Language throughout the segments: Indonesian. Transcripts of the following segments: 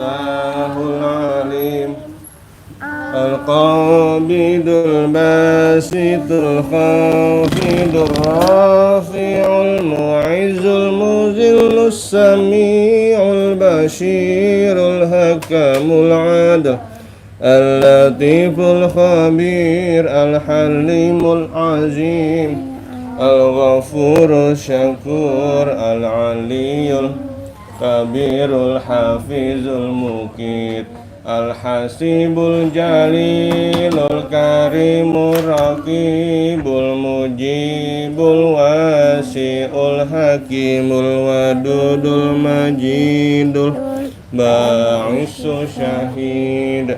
Al-Fattahul Alim Al-Qabidul Basitul Khafidul Rafi'ul Mu'izzul Muzillus Sami'ul Bashirul Hakamul Adil Al-Latiful Khabir Al-Halimul Azim Al-Ghafurul Syakur Al-Aliyul Kabirul Hafizul Mukit Al-Hasibul Jalilul Karimul Raqibul Mujibul Wasi'ul Hakimul Wadudul Majidul Ba'isul Syahid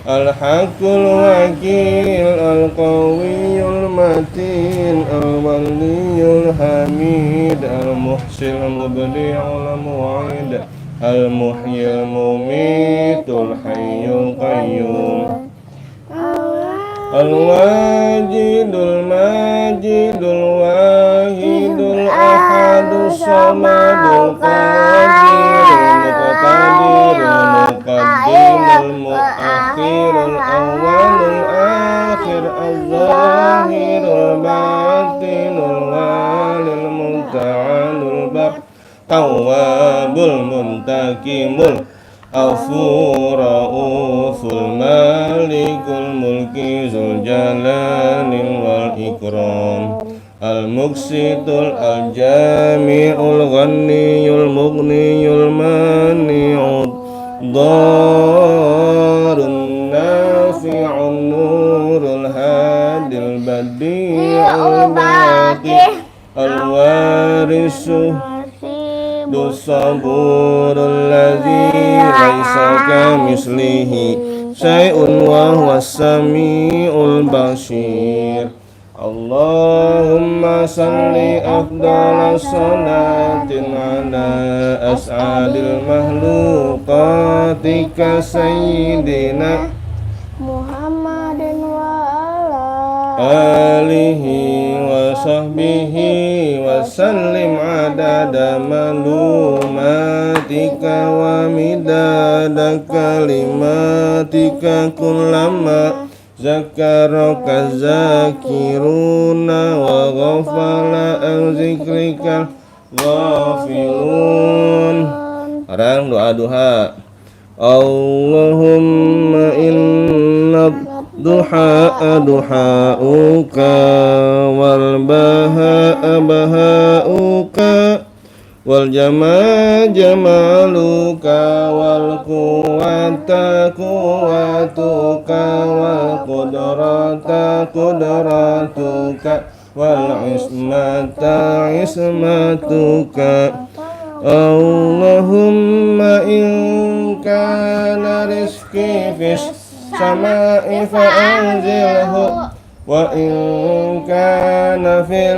Al-Haqqul Wakil Al-Qawiyul Matin Al-Waliyul Hamid Al-Muhsil Mubdi'ul Mu'id Al-Muhyil Mumitul Hayyul Qayyum Al-Wajidul Majidul Wahidul Ahadus Samadul Qadirul Muqtadirul Muqaddimul Muakhirul Awwalul Akhir Az-Zahirul Batinul Walil Munta'alul Baq Tawwabul Muntakimul Afur Rauful Malikul Mulki Zul Jalalil Wal Ikram Al-Muqsitul Al-Jami'ul Ghaniyul Mughniyul Mani'ud Darun Nafi'un Nurul Hadil Badi'ul Baqi Al-Warisuh Saburul ladzi laisa kamislihi syai'un wa huwas sami'ul basir Allahumma salli afdala salatin ala as'adil mahluqatika sayyidina Muhammadin wa ala alihi wa sahbihi wa sallim adada malumatika wa midada kalimatika kullama zakaraka zakiruna wa ghafala an zikrika ghafilun. Sekarang doa duha. Allahumma inna duha duhauka wal baha bahauka wal jamal jamaluka wal quwwata quwwatuka wal qudrata qudratuka wal ismata ismatuka Allahumma in kana rizqi fis sama'i fa'anzilhu wa in kana fil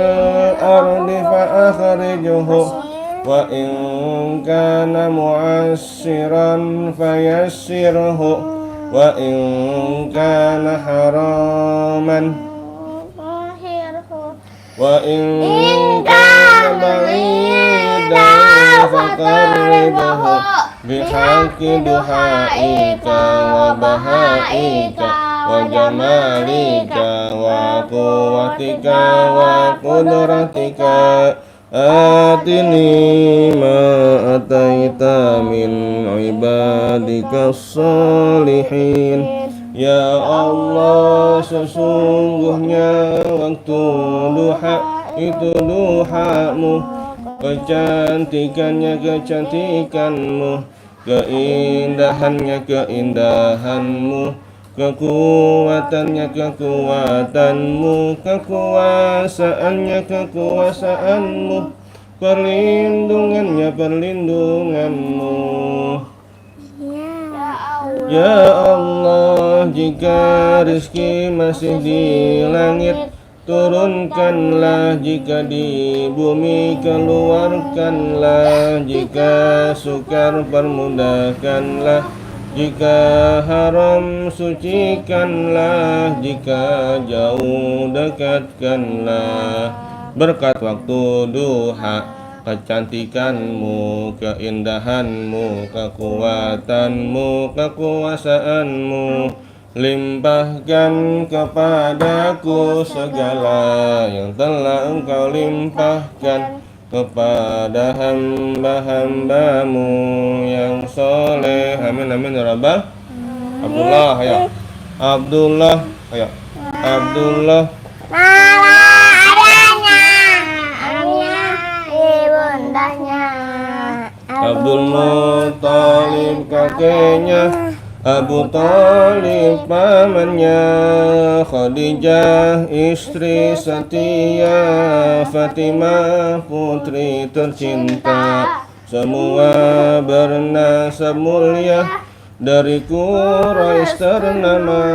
ardi fa'akhrijhu wa in kana mu'assiran fayassirhu wa in kana haraman wa in kana ba'idan faqarribhu bihaqqi duhaika wa bahaika wa jamalika wa quwwatika wa qudratika atini ma ataita min ibadika salihin. Ya Allah, sesungguhnya waktu duha itu duhamu, kecantikannya kecantikanmu, keindahannya keindahanmu, kekuatannya kekuatanmu, kekuasaannya kekuasaanmu, perlindungannya perlindunganmu. Ya Allah, jika rezeki masih di langit, turunkanlah, jika di bumi keluarkanlah, jika sukar permudahkanlah, jika haram sucikanlah, jika jauh dekatkanlah. Berkat waktu duha kecantikanmu, keindahanmu, kekuatanmu, kekuasaanmu. Limpahkan kepadaku segala yang telah Engkau limpahkan kepada hamba-hambamu yang soleh. Amin amin ya rabbal. Abdullah, ayo. Abdullah, ayo. Abdullah. Abdul Muttalib kakeknya, Abu Thalib pamannya, Khadijah istri setia, Fatimah putri tercinta. Semua bernasab mulia, dari Quraisy ternama.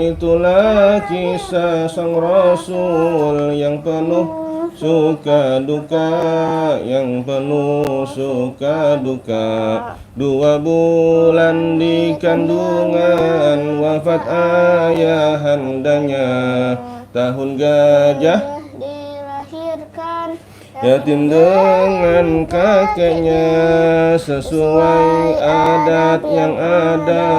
Itulah kisah sang Rasul yang penuh suka duka, yang penuh suka duka. 2 bulan di kandungan, wafat ayahandanya. Tahun gajah dilahirkan, yatim dengan kakeknya. Sesuai adat yang ada,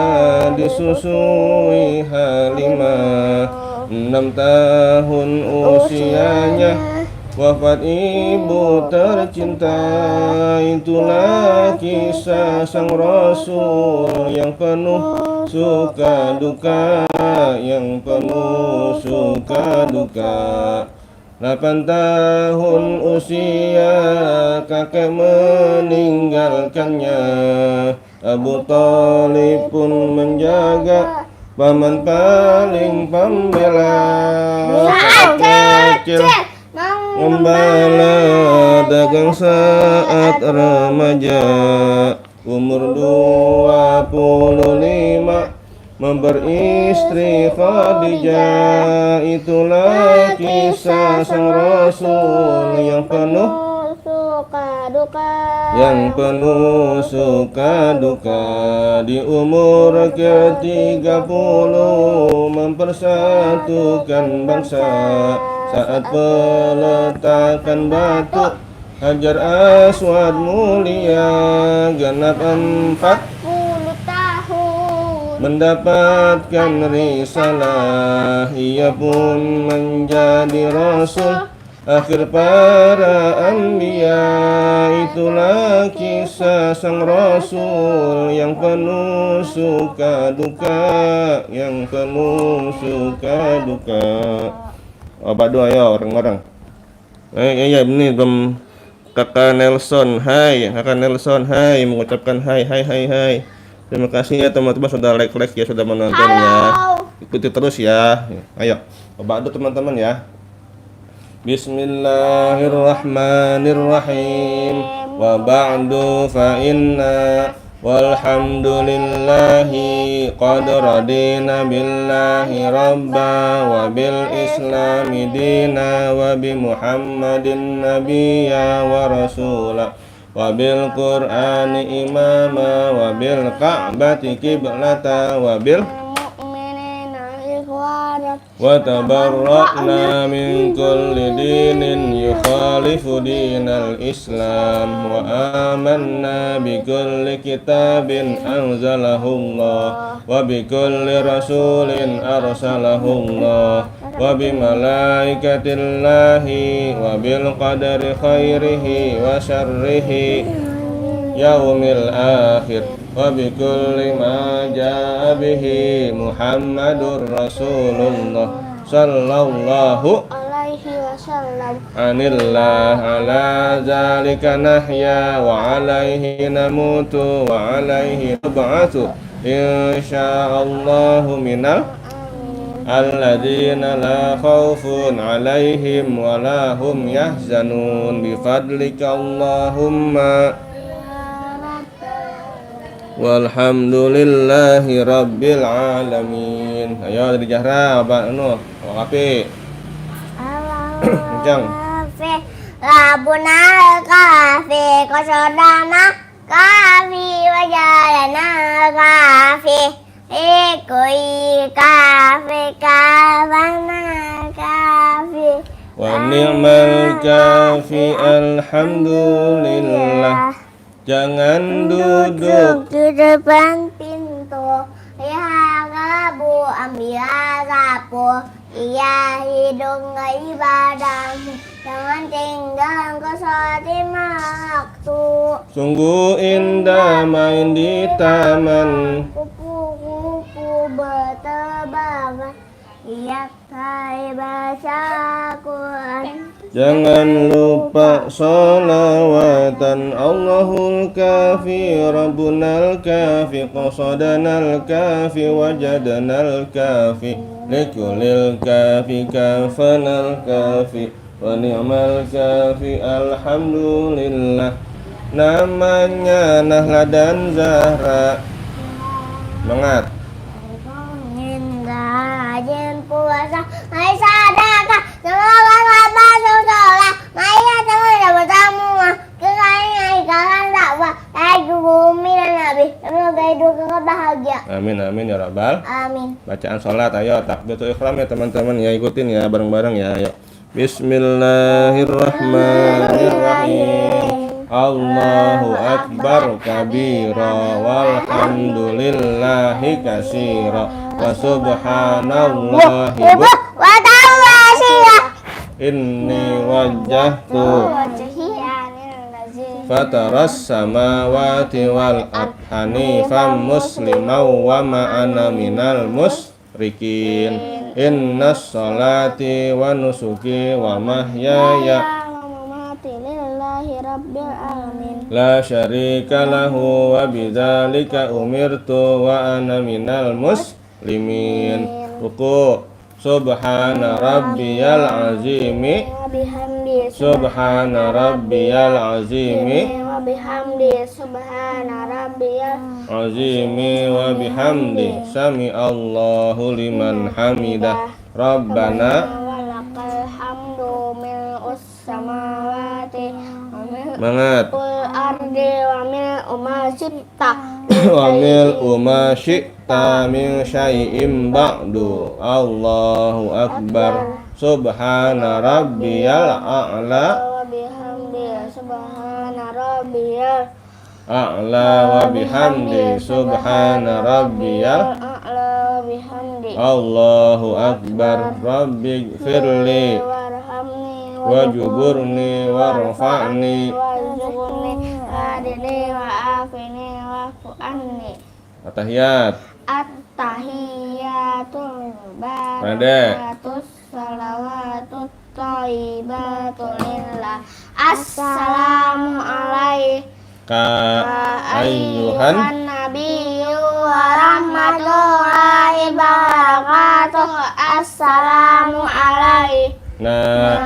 disusui Halimah. 6 tahun usianya, wafat ibu tercinta. Itulah kisah sang Rasul yang penuh suka duka, yang penuh suka duka. 8 tahun usia kakek meninggalkannya. Abu Thalib pun menjaga, paman paling pembela. Saat kecil gembala, dagang saat remaja. Umur 25 memperistri Khadijah. Itulah kisah sang Rasul yang penuh suka duka, yang penuh suka duka. Di umur ke-30 mempersatukan bangsa. Saat peletakan batu Hajar Aswad mulia, genap 40 tahun mendapatkan risalah. Ia pun menjadi Rasul akhir para anbiya. Itulah kisah sang Rasul yang penuh suka duka, yang penuh suka duka. Obat doa ya orang-orang. Ya ini belum. Kakak Nelson, hai. Kakak Nelson, hai. Mengucapkan hai. Terima kasih ya teman-teman sudah like ya, sudah menonton ya. Ikuti terus ya. Ayo, obat doa teman-teman ya. Bismillahirrahmanirrahim. Wa ba'du fa inna walhamdulillahi qad radina billahi rabba wa bil islami dina wa bi muhammadin nabiyya wa rasula wa bil qur'ani imama wa bil ka'bati qiblata wa bil wa tabarra'na min kulli dinin yukhalifu dinal islam wa amanna bi kulli kitabin anzalahullah wa bi kulli rasulin arsalahullah wa bi malaikatillahi wa bil qadari khairihi wa syarrihi yaumil akhir wa bi kulli ma jaa bihi Muhammadur Rasulullah sallallahu alaihi wasallam. Anillah ala zalika nahya wa alaihi namutu wa alaihi nub'atsu insyaallahu minal alladzina la khaufun alaihim wa la hum yahzanun bi fadlika Allahumma walhamdulillahi rabbil alamin. Ayo dari Jahra, Abang Nuh, Wakapi. Kencang. Rabbuna kafi, qasodana kafi, wajalana kafi, ikui kafi, kafana kafi. Wa ni'mal kafi alhamdulillah. Jangan duduk di depan pintu. Ya Rabu ambil sapu. Iya hidung ibadahmu. Jangan tinggal kau sholat lima waktu. Sungguh indah main di taman. Kupu-kupu berterbangan. Iya saya baca Quran. Jangan lupa sholawatan. Allahul kafi Rabbunal kafi qasadanal kafi wajadanal kafi likulil kafi kafanal kafi wa ni'mal kafi alhamdulillah. Namanya Nahla dan Zahra. Semangat. Rajin puasa, hai sedekah, semoga masuk sholat. Maya teman bertamu, kekayaan ikalan dakwah, tajuk bumi dan nabi. Semoga hidup kekal bahagia. Amin amin ya rabbal. Amin. Bacaan sholat, ayo takbiratul ihram ya teman-teman ya, ikutin ya bareng-bareng ya. Ayo. Bismillahirrahmanirrahim. Allahu akbar kabira walhamdulillahi katsira wa subhanallahi Wa ta'ala inni wajjahtu fataras samawati wal ard hanifan musliman wa ma ana minal musyrikin. Innas salati wa nusuki wa mahyaya la syarika lahu wa bidzalika umirtu wa ana minal muslimin. Ruku. Subhana rabbiyal azimi subhana rabbiyal azimi subhana rabbiyal azimi wa bihamdi sami Allahu liman hamidah. Rabbana walakal hamdu mil'us samawati Semangat. ardi wa mil'u ma syi'ta Wa mil uma syi'ta min syai'im ba'du. Allahu akbar. Subhana rabbiyal a'la wa bihamdi subhana rabbiyal a'la wa bihamdi subhana rabbiyal a'la wa bihamdi Allahu akbar. Rabbighfirli warhamni wajburni warfa'ni. warzuqni adini wa afini wa'fu anni. At-tahiyat. At-tahiyatul Pendek. barakatus salawatut thayyibatu lillah. Assalamu Ka ayyuhan nabiyyu wa rahmatullahi wa barakatuh. Assalamu na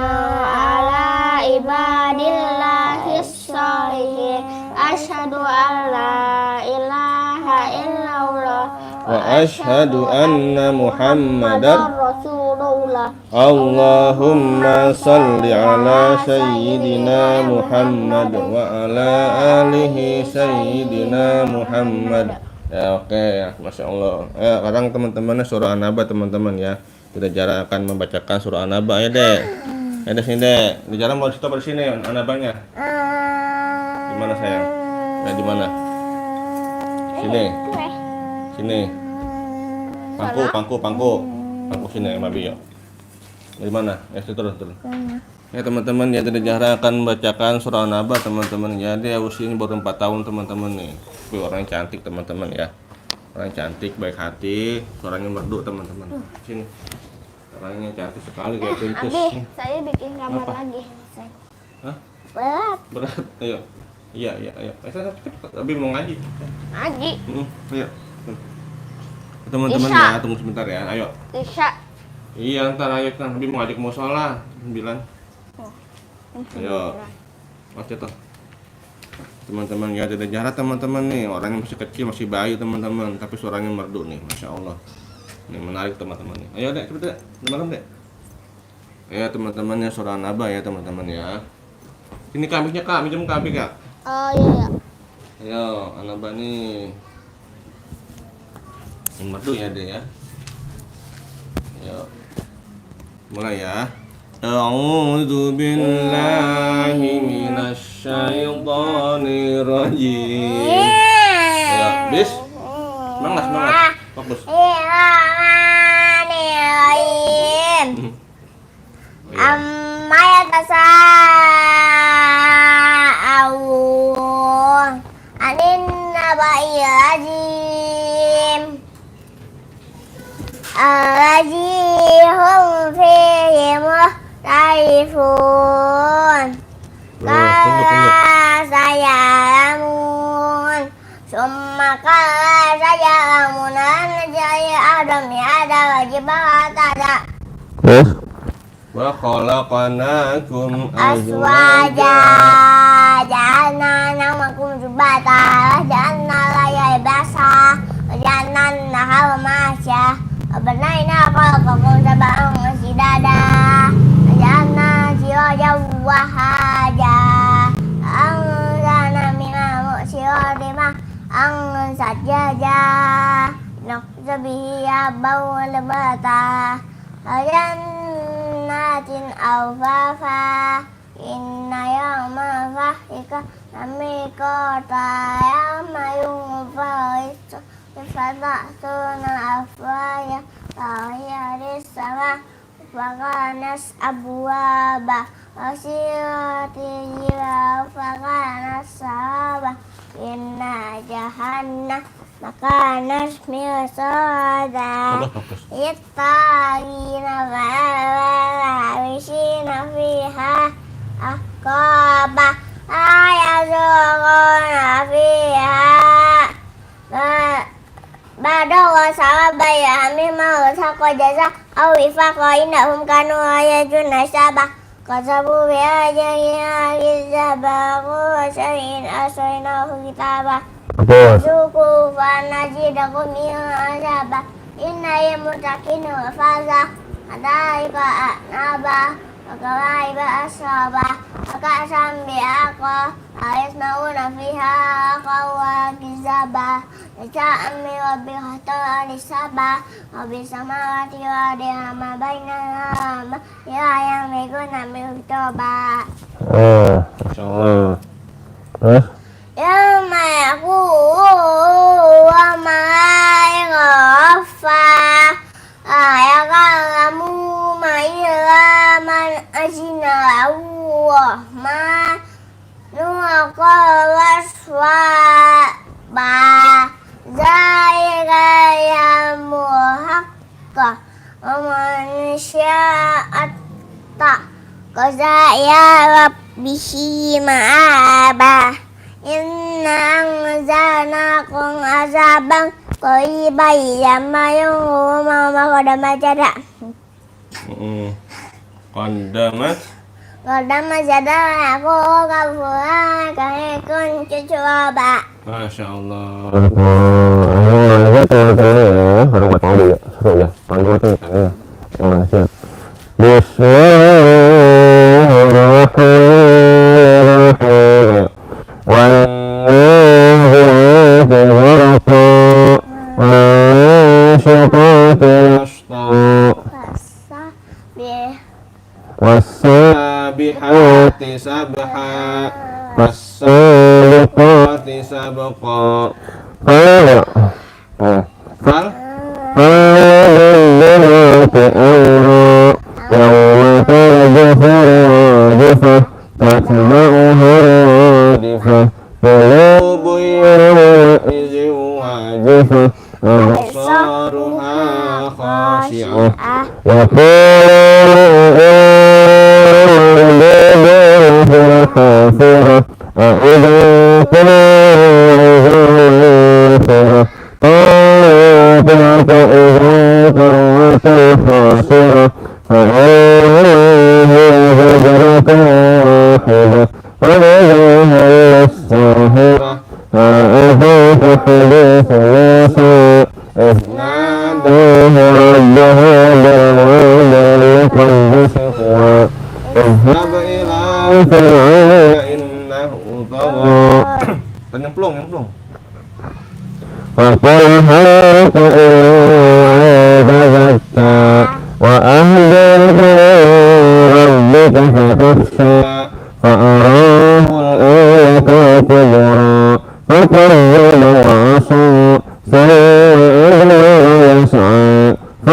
ala ibadillahi sholihin. Asyhadu an la ilaha illallah wa asyhadu anna Muhammadar Rasulullah. Allahumma salli ala sayyidina Muhammad wa ala alihi sayyidina Muhammad. Ya oke ya, Masya Allah. Sekarang teman-temannya surah An-Naba teman-teman ya. Kita Jara akan membacakan surah An-Naba ya dek. Ada sini dek. Di Jara mau stop di sini An-Nabanya. Di mana sayang? Ya di mana? Sini. Sini. Pangku sini Mabi yuk. Dari mana? Ya terus. Ya teman-teman ya, Dede Zahra akan membacakan surah An-Naba teman-teman ya. Dia usianya baru 4 tahun teman-teman nih. Tapi orang yang cantik teman-teman ya. Orang yang cantik, baik hati, suaranya merdu teman-teman. Sini. Orangnya cantik sekali kayak princess. Abi, saya bikin kamar Apa? lagi. Hah? Berat. Ayo. Iya. Saya cepet. Abi mau ngaji. Ngaji. Ayo. Teman-teman Isya. ya, tunggu sebentar ya. Ayo. Isya. Iya, ntar ayo kan. Abi mau ngajak musola 9. Ayo. Oke toh. Teman-teman ya, Dede Zahra teman-teman nih, orangnya masih kecil, masih bayi teman-teman, tapi suaranya merdu nih, Masya Allah. Ini menarik teman-teman nih. Ayo dek, cepet dek, malam dek. Ya teman-temannya surah An-Naba ya teman-teman ya. Ini kambingnya kak, minjem kambing kak. Oh iya. Ayo, An-Naba nih. Ini merdu ya dek ya. Ayo. Mulai ya. A'udzu billahi minasy syaithanir rajim. Ya, bis. Semangat. Fokus. Bismillahirrahmanirrahim. Amma yatasa'alun anin naba'il azim allazi hum fihi mukhtalifun. Kala sayalamun summa kala sayalamun anjali adam ada wajibah tada. Wa khalaqnakum Aswaja ja'alna namakum subata ja'alna layal basa ja'alna nahar masya abnaina khalaqakum sab'an sidada ja'alna sirajan wahaja anzalna minal mu'sirati ma'an sajjaja naqzabihi abau wal bata jannatin alfafa inna yawma fahika namikota yawma yungfarisu fatatuna afwaya tahiyaris sama fakanas abwaba wasirati jiwa fakanas sahaba inna jahannam makanas mirsada ittaqina wa'abishina fiha aqaba ayazuruna fiha badawa sawaba ya mimma usaqwa jaza awifaqa innahum kanu ayajuna sabah kasabu bi'ajayina gizabahu syai'in asaynahu kitabah Zuku fanajidakum min azabah innal muttaqina faza adaika anaba wakawaiba asaba wakasam bi'aqa ayasmauna fiha qawa gizaba ja'ami rabbil hatari sabah wabisamawati wa dihama bainahama ya yang meguna miutoba. Insyaallah. Yawma yaqulu wa ma yaghfa ayaqamu ma ila man ajina wa ma nuqa waswa ba zaika yamu haqqa wa man sya'atta qaza ya rabbihi ma'aba. Inna anzalnakum azaban qariban yawma yawma qadamat jada. Qadamat jada aku kafura kahekun cucuba. Masya Allah. Bismillahirrahmanirrahim. Wasabihati sabha fasabiqati sabqa fal yawma tarjufu rajifah tatba'uha radifah qulubu yawma'izin wajifah absaruha khashi'ah yaquluna حافرة أإذا كنا عظاما طالعة إذا قرأت الخاسرة فإنها زجرة واحدة فإذا هي الساهرة فأتيت حديث موسى إذ ناداه ربه بالواد المقدس اذهب إلى فرعون إنه طغى. Nyemplung. فقل هل لك إلى أن تزكى وأهديك إلى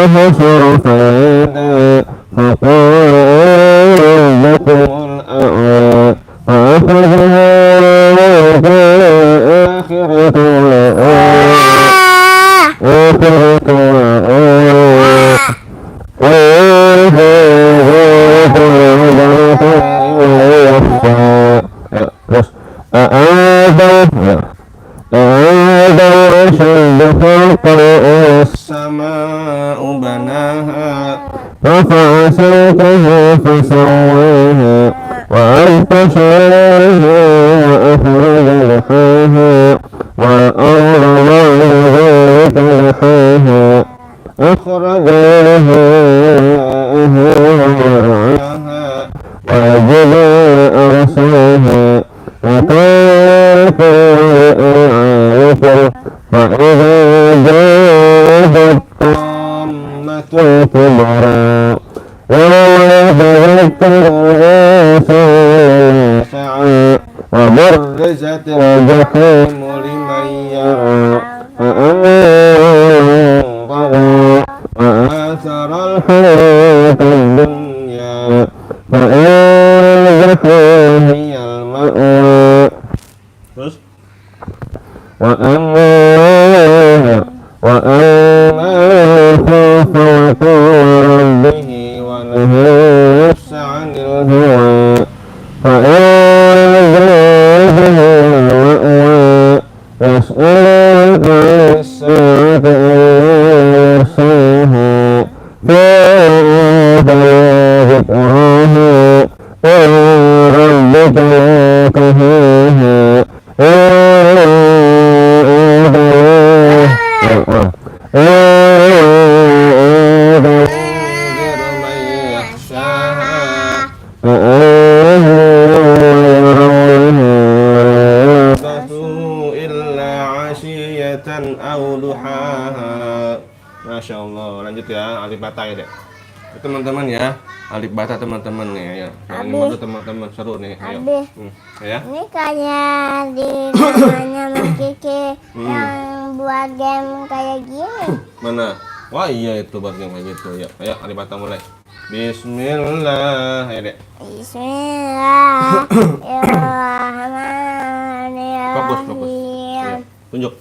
ونحشر فنادى فقال ربكم الأعلى فأخذها الآخرة السماء بناها رفع سمكها فسواها وأغطش ليلها وأخرج ضحاها والأرض بعد ذلك دحاها أخرج لها ومرعاها والجبال أرساها وطارت الأنعام فإذا جاءت الطامة الكبرى يوم يتذكر الإنسان ما سعى وبرزت الجحيم لمن يرى فأما من طغى وآثر الحياة الدنيا فإن الجحيم هي المأوى وأما من خاف مقام ربه ونهى النفس عن الهوى فإن الجنة هي المأوى يسألونك عن الساعة أيان مرساها فأنت لا ذكراها ومن ربك منتهاها أو ضحاها. Masya Allah. Lanjut ya, alif bata ya dek. Teman-teman ya, alif bata teman-teman nih ya. Ini bantu teman-teman seru nih. Ayo. Ya. Ini kayak di namanya Mas Kiki yang buat game kayak gini. Mana? Wah iya itu buat game kayak gitu ya. Ayo alif bata mulai. Bismillah ya dek. Bismillahirrahmanirrahim. Fokus. Ya. Tunjuk.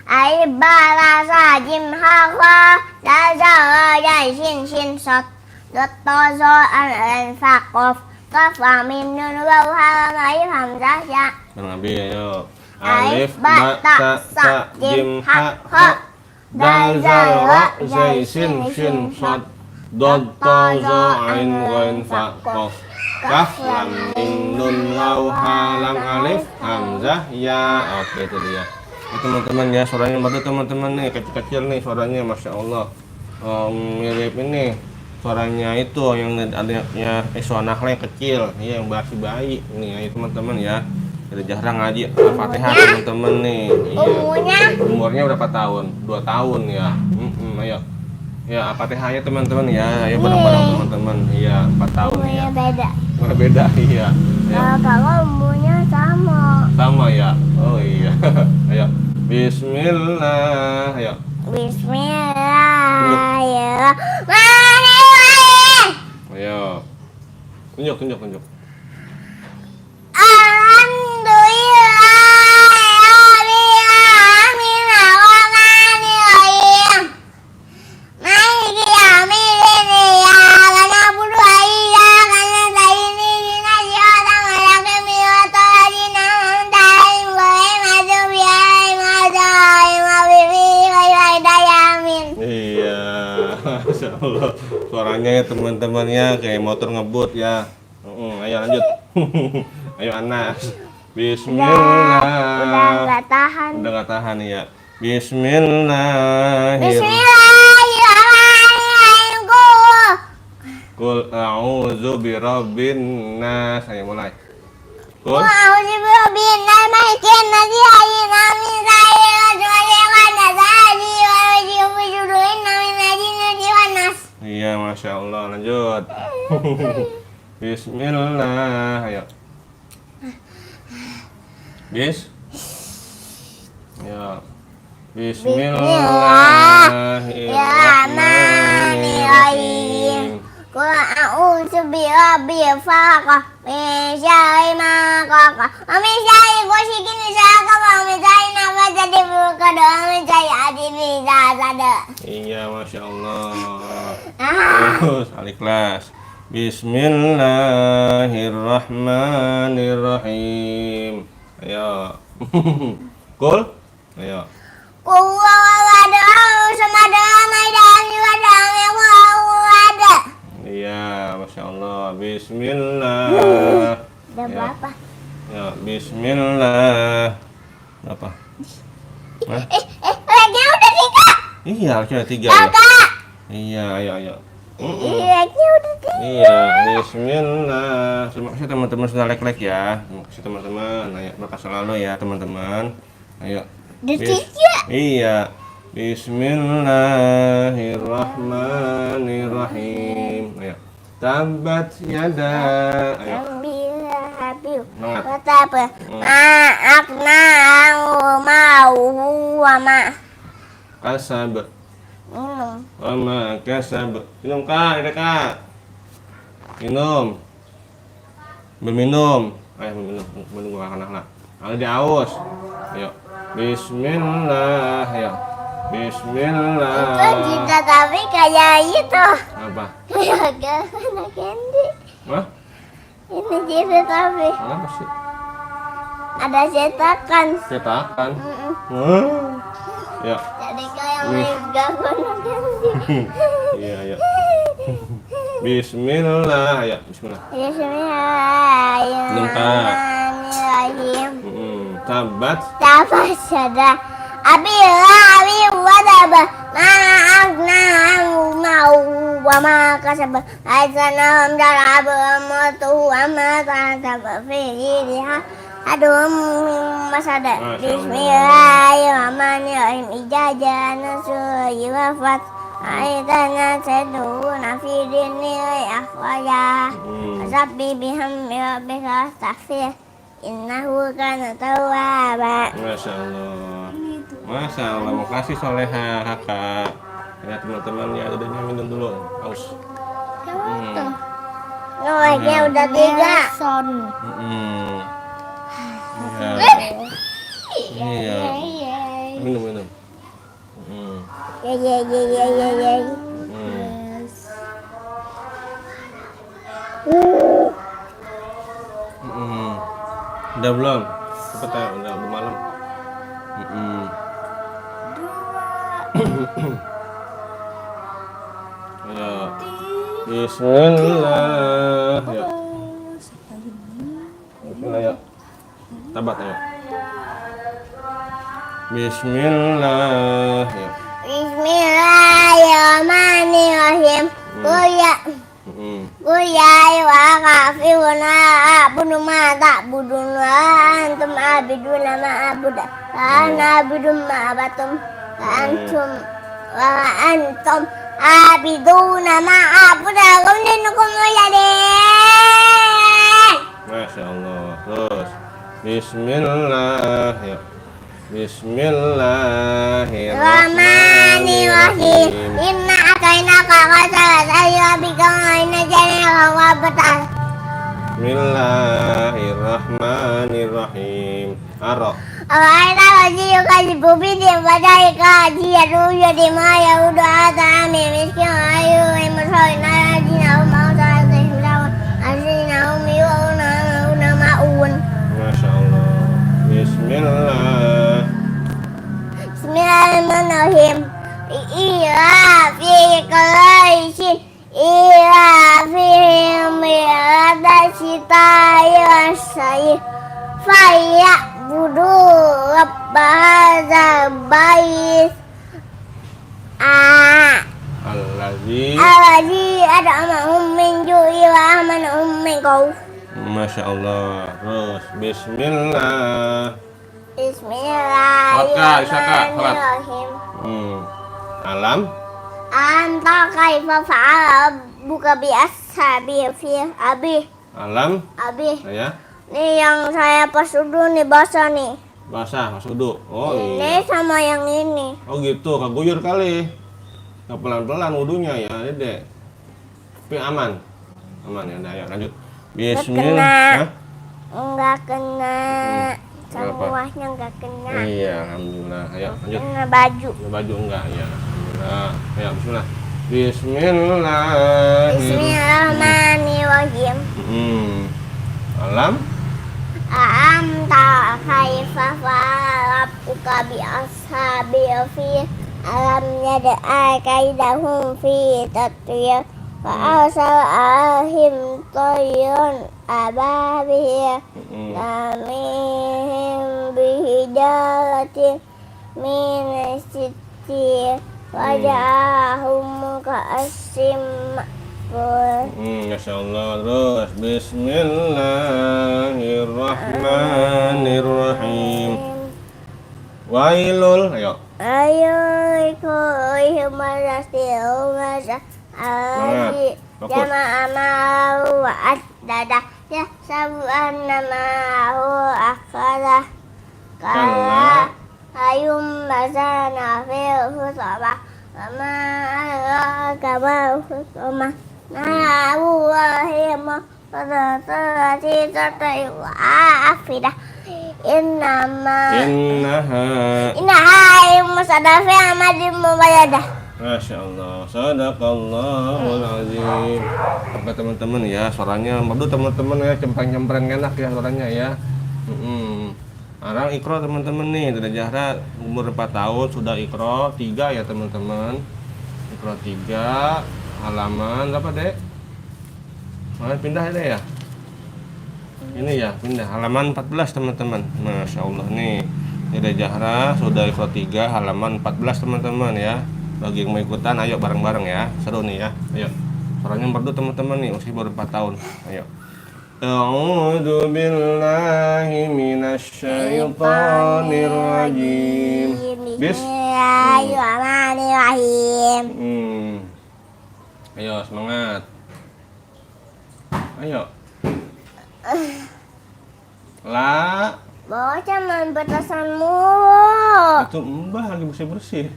Alif ba la sa jim ha kha da za ra ya shin shin sot dot to zo an an fa qaf qaf wa mim nun wa ha ma alif hamzah ya. Nabi ayo. Alif ba ta sa jim ha kha dal zal ra zai shin shin sot dot to zo ain ghain fa qaf kaf lam mim nun wa ha lam alif hamzah ya. Oke itu dia. Teman-teman ya, suaranya bantu teman-teman nih, kecil-kecil nih suaranya, Masya Allah. Mirip ini suaranya itu yang adanya Nakhla yang kecil, ya, yang masih bayi nih. Ayo teman-teman ya, kita jarang ngaji Al-Fatihah teman-teman nih. Iya. Umurnya berapa tahun? 2 tahun ya. Ayo ya, Al-Fatihahnya teman-teman ya. Ayo bareng-bareng teman-teman. Iya, 4 tahun ya. Berbeda iya. Kalau umurnya sama ya. Oh iya. Ayo. Bismillah. Ayo. Bismillahirrahmanirrahim. Ayo. Tunjuk. Masya Allah, suaranya ya teman-temannya kayak motor ngebut ya. Ayo lanjut. Ayo Anas. Bismillah. Udah gak tahan ya. Bismillahirrahmanirrahim. Qul a'udzu birabbin nas. Ayo mulai. Qul a'udzu birabbin nas, malikin nas, ilahin nas, min syarri waswasil khannas, iya, Masya Allah. Lanjut. Bismillah. Ayo. Ya. Bismillahirrahmanirrahim. Qul a'udzu birabbil falaq min syarri ma khalaq wa min syarri ghasiqin idza waqab wa min syarri nafasatil fil 'uqad wa min syarri hasidin idza hasad. Iya, Masya Allah. Terus, Al-Ikhlas. Bismillahirrahmanirrahim. Ayo. Qul. Ayo. Qul huwallahu samad lam yalid wa lam yulad. Iya, Masya Allah. Bismillah. Udah berapa? Ya, Bismillah. Apa? Lagi udah 3. Iya, harusnya ada 3 ya. Kakak. Iya, ayo. Lagi udah 3. Iya, Bismillah. Terima kasih teman-teman sudah like ya. Terima kasih teman-teman. Ayo, berkah selalu ya teman-teman. Ayo. Udah 3. Iya. Bismillahirrahmanirrahim. Ayo. Tabat yada. Ayo. Alhamdulillah. Semangat. Betapa ma'akna ma'uhu wa ma. Kasab. Minum. Wama kasab. Minum Kak, ada Kak. Minum. Berminum. Ayo minum gua anak-anak. Ada di aus. Ayo. Bismillah. Ayo. Bismillah. Itu kita tapi kayak itu. Apa? Kayak anak candy. Hah? Ini kita tapi Apa sih? ada cetakan. Cetakan. Mm-mm. Ya. Jadi kayak mega anak candy. Iya, ayo. Bismillah. Ya, bismillah. Bismillahirrahmanirrahim. Tabat. Tafasada abi wadaba ma'agna mau wa ma kasaba aizana darab amatu amma ta'aba fiha adum masada. Bismillahirrahmanirrahim. Ijazana suyi wafat aidana seduna fi dini akhwaya sabbi bihamdi rabbika astaghfir innahu kana tawwaba. Masya Allah. Masya Allah. Makasih Soleha kakak. Ya teman-teman ya udah minum dulu. Aus. Nomornya udah 3. Son. Iya. Minum. Ya. Udah belum? Cepet ya, udah malam. Ya. Bismillah. Ya. Bismillah ya. Tabat ya. Bismillah. Ya. Bismillahirrahmanirrahim. Qul wa kafiruna a'budu ma ta'budun wa antum a'biduna ma a'budu ana a'budu ma abatum wa antum a'biduna ma a'budu lakum dinukum waliyadin. Masya Allah. Terus Bismillah ya. Bismillahirrahmanirrahim. Inna atainaka qasalat ayyabika wa inna jannaka wa batal. Bismillahirrahmanirrahim. Ara. Awaita wajib kajibu bidim badai kajiya ruya di maya udah atami miskin ayu imusoy narajina umau sa'atih lawan asina umiuna ma'un. Masya Allah. Bismillah. Bismillahirrahmanirrahim. Ila fi quraisyin ila fihim bi'adasita yasai faya budu rabbahazal bait Allazi ad'amahum min ju'i wa amanahum min khawf. Masya Allah. Terus Bismillah. Bismillahirrahmanirrahim. Alam. Anta kaifa fa'ala buka bi ashabi fi abi. Alam. Abi. Ya. Nih yang saya pas dulu nih bahasa nih. Basah, masuk wudu. Oh Ini iya. sama yang ini. Oh gitu, keguyur kali. Nggak pelan-pelan wudunya ya, Dede. Tapi aman. Aman ya, udah ya lanjut. Bismillah. Hah? Enggak kena. Kenapa? Semuanya enggak kena. Iya, alhamdulillah. Ayo lanjut. Kena baju. Ini baju enggak ya. Alhamdulillah. Ayo bismillah. Bismillah. Bismillahirrahmanirrahim. Alam. A'amta kaifa fa'alabtuka bi ashabil fil alam yad'a kaidahum fi tatyir wa arsal ahim toyun ababil namihim bihijalatin min sittir wa ja'ahum ka'asim Masya Allah. Terus Bismillahirrahmanirrahim. Wailul. Ayo. Ayo masa alasi jama'a ma'u wa asdada ya sab'an ma'u akhadah kala ayum basana fil husabah Mama agama husama Na'u wahima Tadati tatai wa afidah Innaha Musadafi amadim mubayadah. Masya Allah, sadaqallahul azim. Oke teman-teman ya, suaranya merdu teman-teman ya, cempreng-cempreng enak ya suaranya ya. Sekarang Iqra teman-teman nih, Dede Zahra umur 4 tahun sudah Iqra 3 ya teman-teman. Iqra 3 halaman berapa Dek? Mana pindah ya Dek ya? Ini ya, pindah halaman 14 teman-teman. Masya Allah nih, Dede Zahra sudah Iqra 3 halaman 14 teman-teman ya. Bagi yang mau ikutan, ayo bareng-bareng ya, seru nih ya. Ayo, suaranya merdu teman-teman nih, usia baru 4 tahun. Ayo. A'udzu billahi minasyaitonir rajim. Bismillahirrahmanirrahim. Ayo semangat. Ayo. La. Bocah main petasan mulu. Itu Mbah lagi bersih-bersih.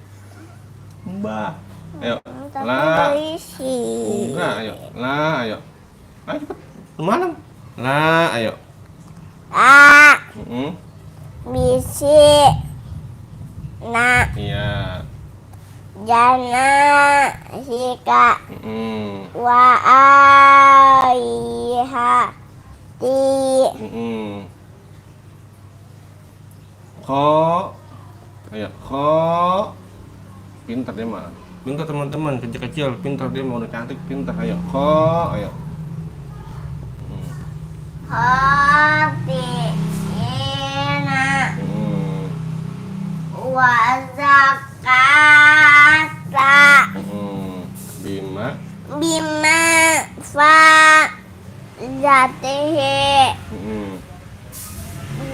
Mbah. Ayo. Tapi La. berisi. Enggak, ayo. La, ayo. Ayo cepet. Mana? La, ayo. A. Bisi. Na. Iya. Jana. Sika. Wa aiha. Ti. Ko. Ayo, ko. Pintar dia mah. Pintar teman-teman, kecil-kecil, pintar dia mau udah cantik, pintar. Ayo, ko, ayo. Hati. Ina. Wa zakata. Bima. Bima. Fa. Jatihi.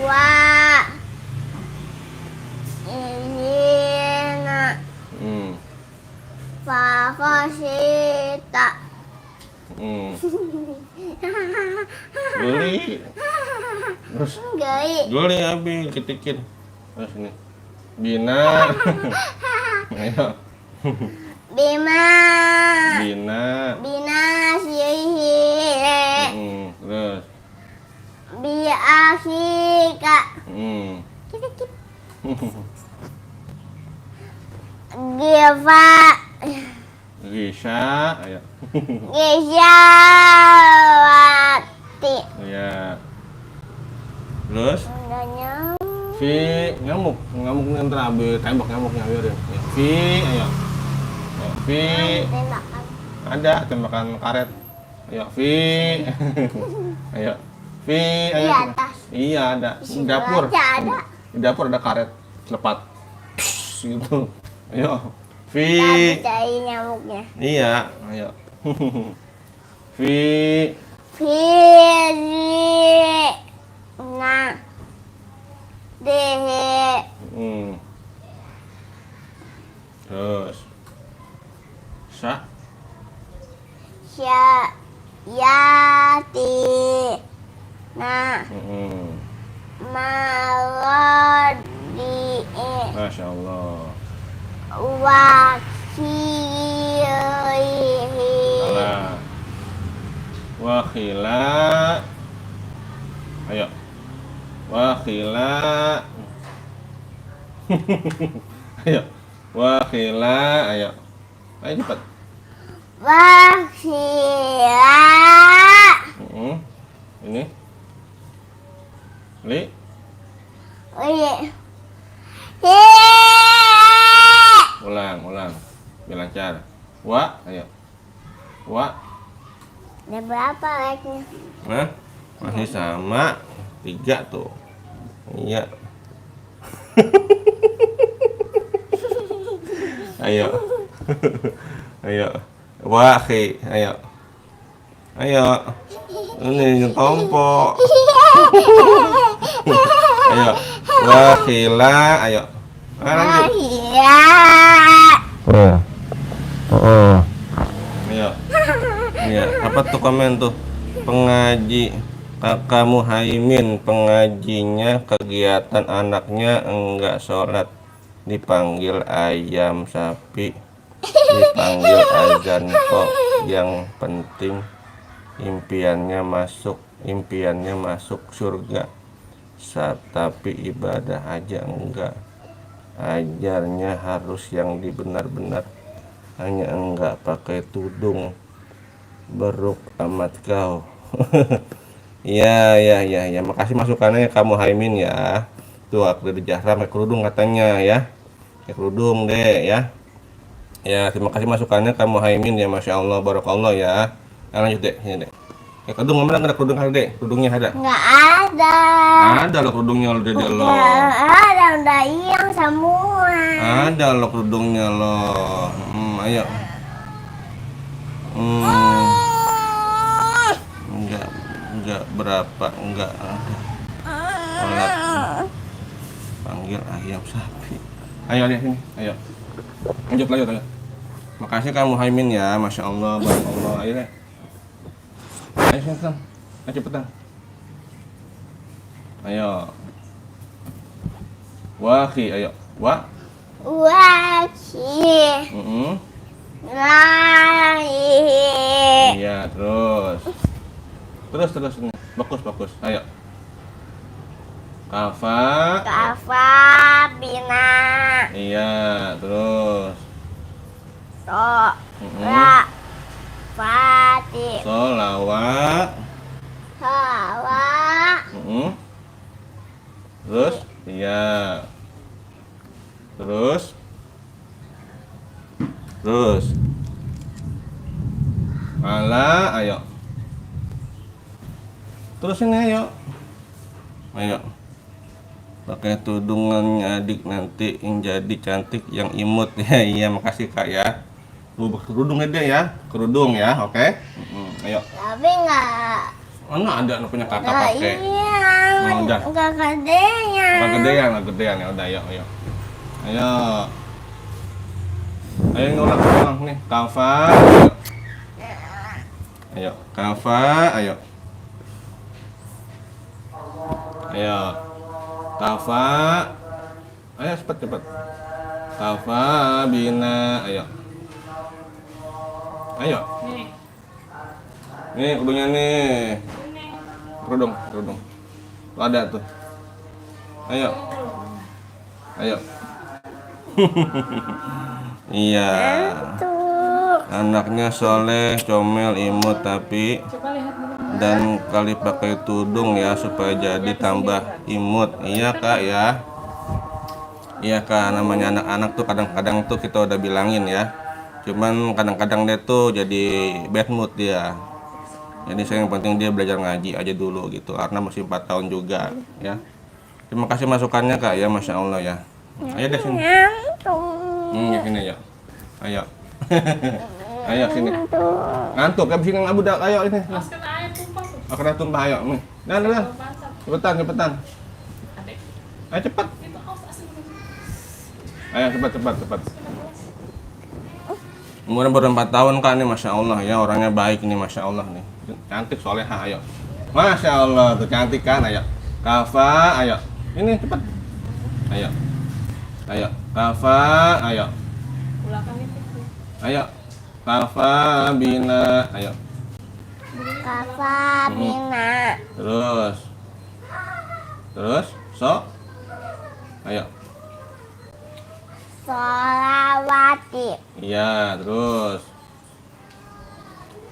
Wa. Ina. Fa. Khasita. Guli. Terus Geli. guli ambil ketikin. Terus ini. Bina. Ayo. Bima. Bina. Bina sihi. Terus. Bi akhika. Kit. Giva. Gisha. Ayo. Gisyawati. Iya. Terus. Undanya. Vi ngamuk yang terakhir tembak nyamuknya biarin. Vi ayo. Ayo, Vi Tembakan. ada tembakan karet. Ayo Vi. Ayo Vi ayo. Di atas. Iya ada. Di Di situ dapur. aja ada. Di dapur ada karet lepat. Gitu. Ayo Vi. Tapi cari nyamuknya. Iya ayo. Vi. Fizi. Nah. Dehe. Terus. Sa. Sya. Yati. Nah. marodi Masya Allah. wakilihi Salah. Wakhila. Ayo. Wakhila. Ayo. Wakhila. Ayo. Ayo cepat. wakila Ini. Li. Ulang. Biar lancar. Wa. Ayo. Wa. Ada berapa like-nya? Nah, masih sama 3 tuh. Iya. Ayo. Ayo. Wakhi, ayo. Ayo. Ini tompo. Ayo. Wakhila, ayo. Lanjut. Wakila Ayo. Iya, apa tuh komen tuh? Pengaji Kakak Muhaimin, pengajinya kegiatan anaknya enggak sholat, dipanggil ayam sapi, dipanggil azan kok, yang penting impiannya masuk surga, tapi ibadah aja enggak, ajarnya harus yang dibenar-benar, hanya enggak pakai tudung, beruk amat kau. Ya, makasih masukannya kamu Haimin ya. Tuh aku di Jahra pakai kerudung katanya ya. Pakai kerudung deh ya. Ya, terima kasih masukannya kamu Haimin ya, Masya Allah, Barakallah ya. Nah, lanjut deh, sini deh. Ya, kerudung mana ada kerudung ada deh, kerudungnya ada. nggak ada. Ada loh kerudungnya lo deh lo. Nggak ada, udah hilang semua. Ada loh kerudungnya lo. Ayo. Enggak berapa, enggak ada. Sholat. Panggil ayam sapi. Ayo deh sini, ayo. Lanjut. Makasih kamu Haimin ya, Masya Allah, Barakallah. Ayo deh. Ayo cepetan. Ayo cepetan. Ayo. Wakhi, ayo. Lahi. Iya, terus ini. Bagus. Ayo. Kafa. Bina. Iya, terus. Fati. Solawat. Hawa. Terus, iya. Terus. Ala, ayo. Terus ini ayo. Pakai tudungannya adik nanti yang jadi cantik, yang imut ya. Iya, makasih Kak ya. Lu kerudung aja ya, kerudung ya, oke? Ayo. Tapi nggak. Mana ada punya kakak pakai? Iya. Udah. Nggak gedean. Nggak gedean ya, udah ayo. Ayo ngulang nih, Kafa. Ayo, Kafa, ayo. Kafa. Ayo cepet. Kafa bina, ayo. Nih kerudungnya nih. Kerudung. Tuh ada tuh. Ayo. Iya. Anaknya soleh, comel, imut, tapi dan kali pakai tudung ya supaya jadi tambah imut. Iya Kak ya. Iya Kak, namanya anak-anak tuh kadang-kadang tuh kita udah bilangin ya. Cuman kadang-kadang dia tuh jadi bad mood dia. Jadi yang penting dia belajar ngaji aja dulu gitu, karena masih 4 tahun juga ya. Terima kasih masukannya Kak ya, Masya Allah ya. Ayo deh sini. Ya sini ya. Ayo. Ayo sini. Ngantuk habis ini ngabudak, ayo ini. Kena tumpah ayo. Nah. Cepetan. Ayo cepat. Ayo cepat. Umurnya baru 4 tahun Kak nih, Masya Allah ya, orangnya baik nih, Masya Allah nih. Cantik, soleha, ayo. Masya Allah, tuh cantik kan, ayo. Kafa, ayo. Ini cepat. Ayo. Ayo. Kafa, ayo. Ayo. Kafa bina, ayo. Kafa bina. Terus. Terus, so. Ayo. Sholawati. Iya, terus.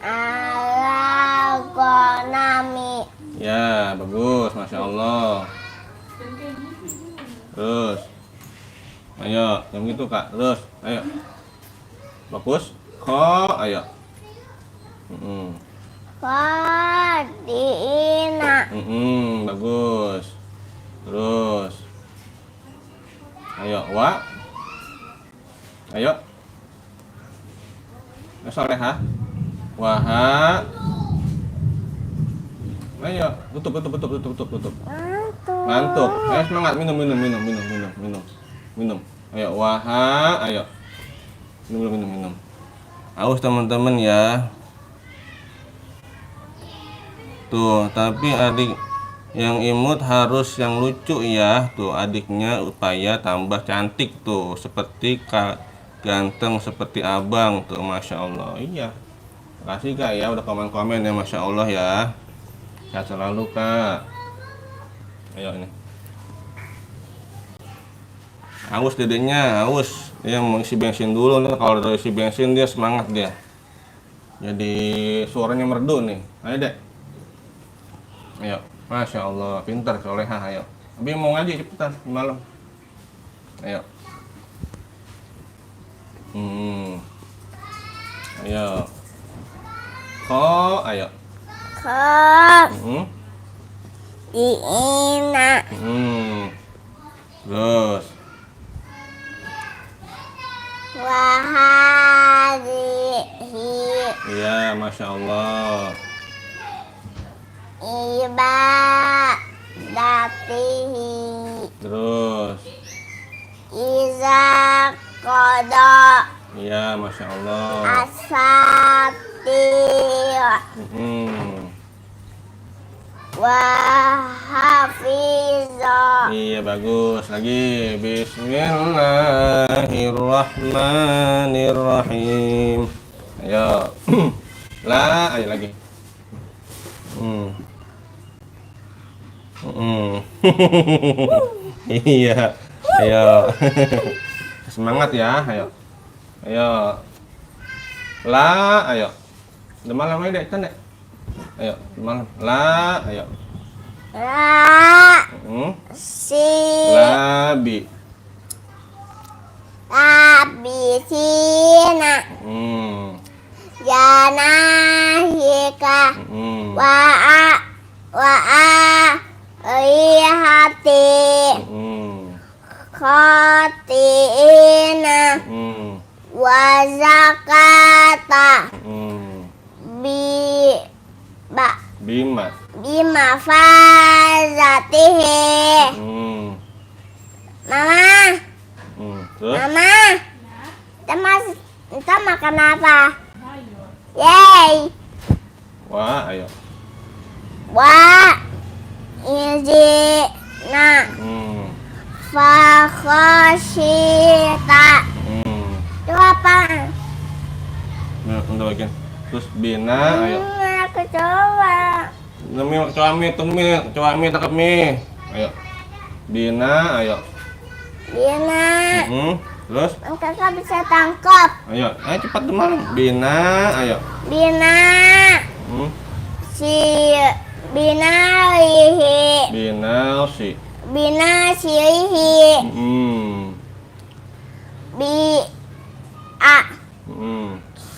Ala ghanami. Ya, bagus, Masya Allah. Terus. Ayo, yang gitu Kak. Terus, ayo. Bagus. Kho, ayo. Khadina. Bagus. Terus. Ayo, wa. Ayo. Soleha. Waha. Ayo, tutup. Ngantuk. Ayo semangat, minum. Ayo, waha, ayo. Minum. Awas teman-teman ya. Tuh, tapi adik yang imut harus yang lucu ya. Tuh, adiknya upaya tambah cantik tuh, seperti Kak, ganteng seperti abang tuh, Masya Allah. Iya. Makasih Kak ya, udah komen-komen ya, Masya Allah ya. Sehat selalu Kak. Ayo ini. Haus dedeknya, haus. Dia mau isi bensin dulu nih. Kalau udah isi bensin dia semangat dia. Jadi suaranya merdu nih. Ayo dek. Ayo. Masya Allah, pintar solehah. Ayo. Abi mau ngaji cepetan malam. Ayo. Ayo. Ko, ayo. Ina. Terus. Wahadihi. Iya, Masya Allah. Ibadatihi. Terus. Iza qada. Iya, Masya Allah. Asatir. Wahafiza. Iya, bagus. Lagi. Bismillahirrahmanirrahim. Ayo. Lah, ayo lagi. Iya. Ayo. Semangat ya, ayo. Ayo. La, ayo. Udah malam aja dek, kan dek. Ayo, malam. La, ayo. La. Si. Labi. Labisina. Janahika. Wa'a. Rihati. Khotiina. Wazakata. Bima. Bima fazatihi. Mama. Terus? Mama. Kita makan apa? Yeay. Wah, ayo. Wa. Izina. Fakhoshita. Itu apa? Untuk bagian. Terus bina, ayo. Aku coba. Nami kecoa mi tangkap mi. Ayo. Bina, ayo. Bina. Terus? Kakak bisa tangkap. Ayo, cepat demam. Bina, ayo. Bina. Binarihi. Binasi. Binasirihi. Bi-a.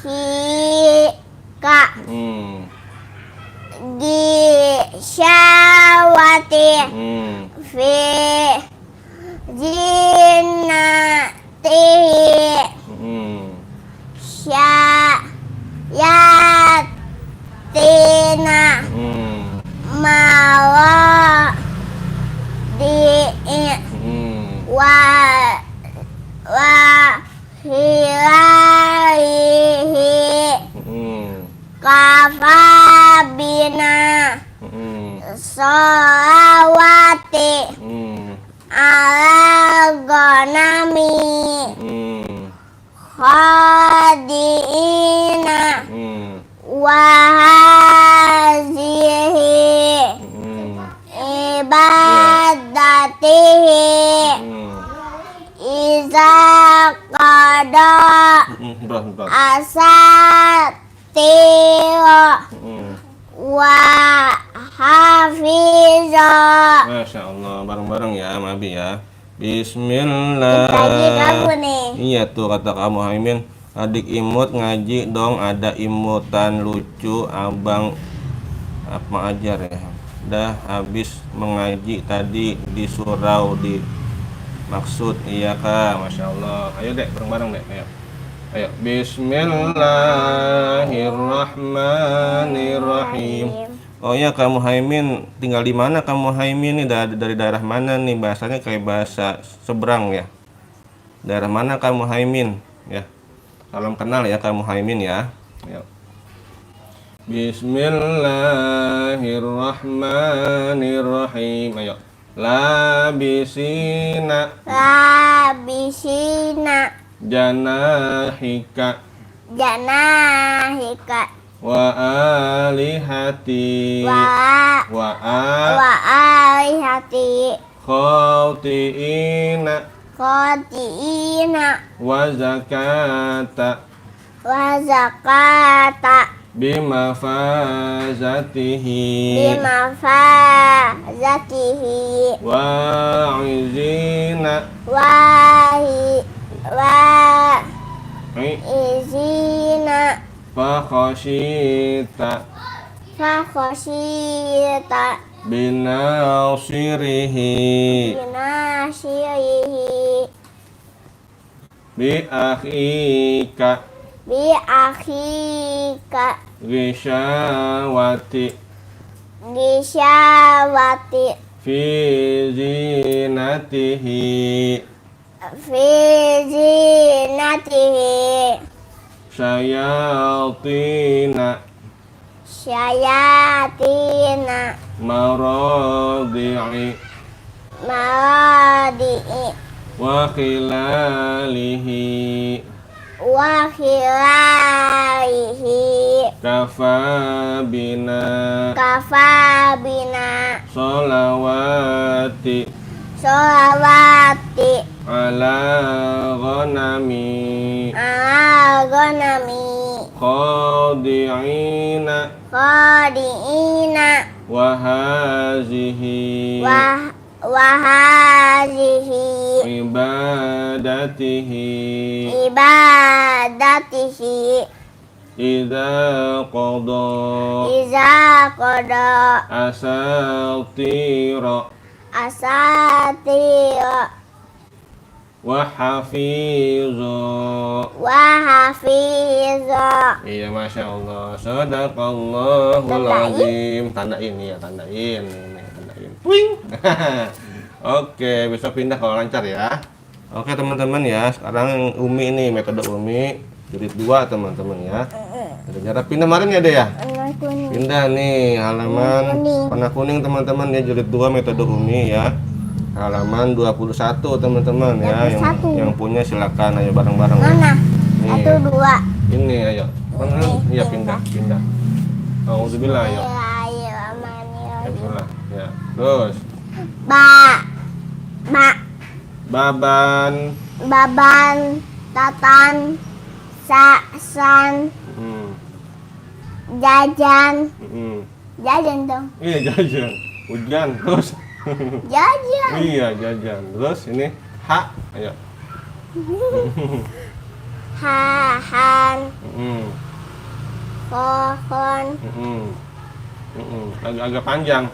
Ki-ka. Di-syawati. Fi-jinnatihi. Syayatina. Mawa di hilaihi kafabina solawati ala ghanami khadiina wa hazihi ibadatihi iza qada asatira wa hafiza. Masya Allah, bareng-bareng ya Mabi ya. Bismillah. Tadi kamu nih. Iya tuh kata kamu Haimin. Adik imut ngaji dong, ada imutan lucu abang apa ajar ya. Dah habis mengaji tadi di surau di maksud. Iya kak, Masya Allah. Ayo dek, bareng-bareng dek. Ayo. Bismillahirrahmanirrahim. Oh ya, kamu Haimin tinggal di mana kamu Haimin nih, dari daerah mana nih? Bahasanya kayak bahasa seberang ya. Daerah mana kamu Haimin ya? Salam kenal ya kamu Haimin ya. Ayo. Bismillahirrahmanirrahim. Ayo. Labisina janahika wa alihati wa alihati khawtiina wa zakata bimafazatihi wa izina fakhashita binasirihi biakhika Gishawati fi zinatihi syayatina maradi'i wa khilalihi kafabina solawati ala ghanami khadi'ina wa hazihi ibadatihi idza qada asatira wa hafiza. Iya, Masya Allah. Sadaqallahul azim. Tandain ya, tandain. Puing. Oke, bisa pindah kalau lancar ya. Oke teman-teman ya, sekarang Umi nih, metode Umi jilid 2 teman-teman ya. Ada jarak pindah kemarin ya deh ya. Pindah nih halaman warna kuning teman-teman ya, jilid 2 metode Umi ya. Halaman 21 teman-teman ya. Yang punya silakan, ayo bareng-bareng. Mana? Nih. 1, 2. Ini ayo. Iya pindah. Alhamdulillah ayo. Bismillah. Ya. Terus. Baban, tatan, san, jajan. Jajan dong. Iya jajan. Hujan terus. Jajan. Iya jajan. Terus ini ayo. Han. Kokon. Agak panjang.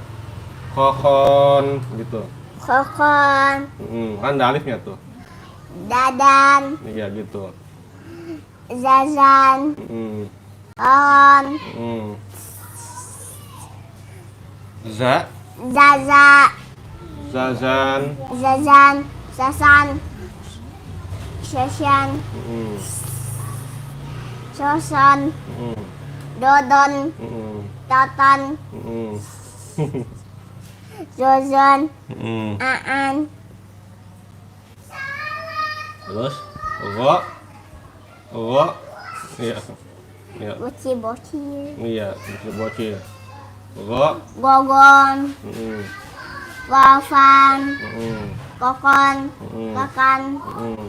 Kokon gitu. Kokon. Kan ada alifnya tuh. Dadan. Iya gitu. Zazan. On. Zazan. Sasan. Shashan. Sosan. Dodon. Tatan. Zuzun, Mm. Aan, Terus Uwo. Uwo. Iya. Iya. Boci-boci, Iya, bocil. Uwo. Gogon, Mm. Wafan, Mm. Kokon, Mm. Kakan, Mm.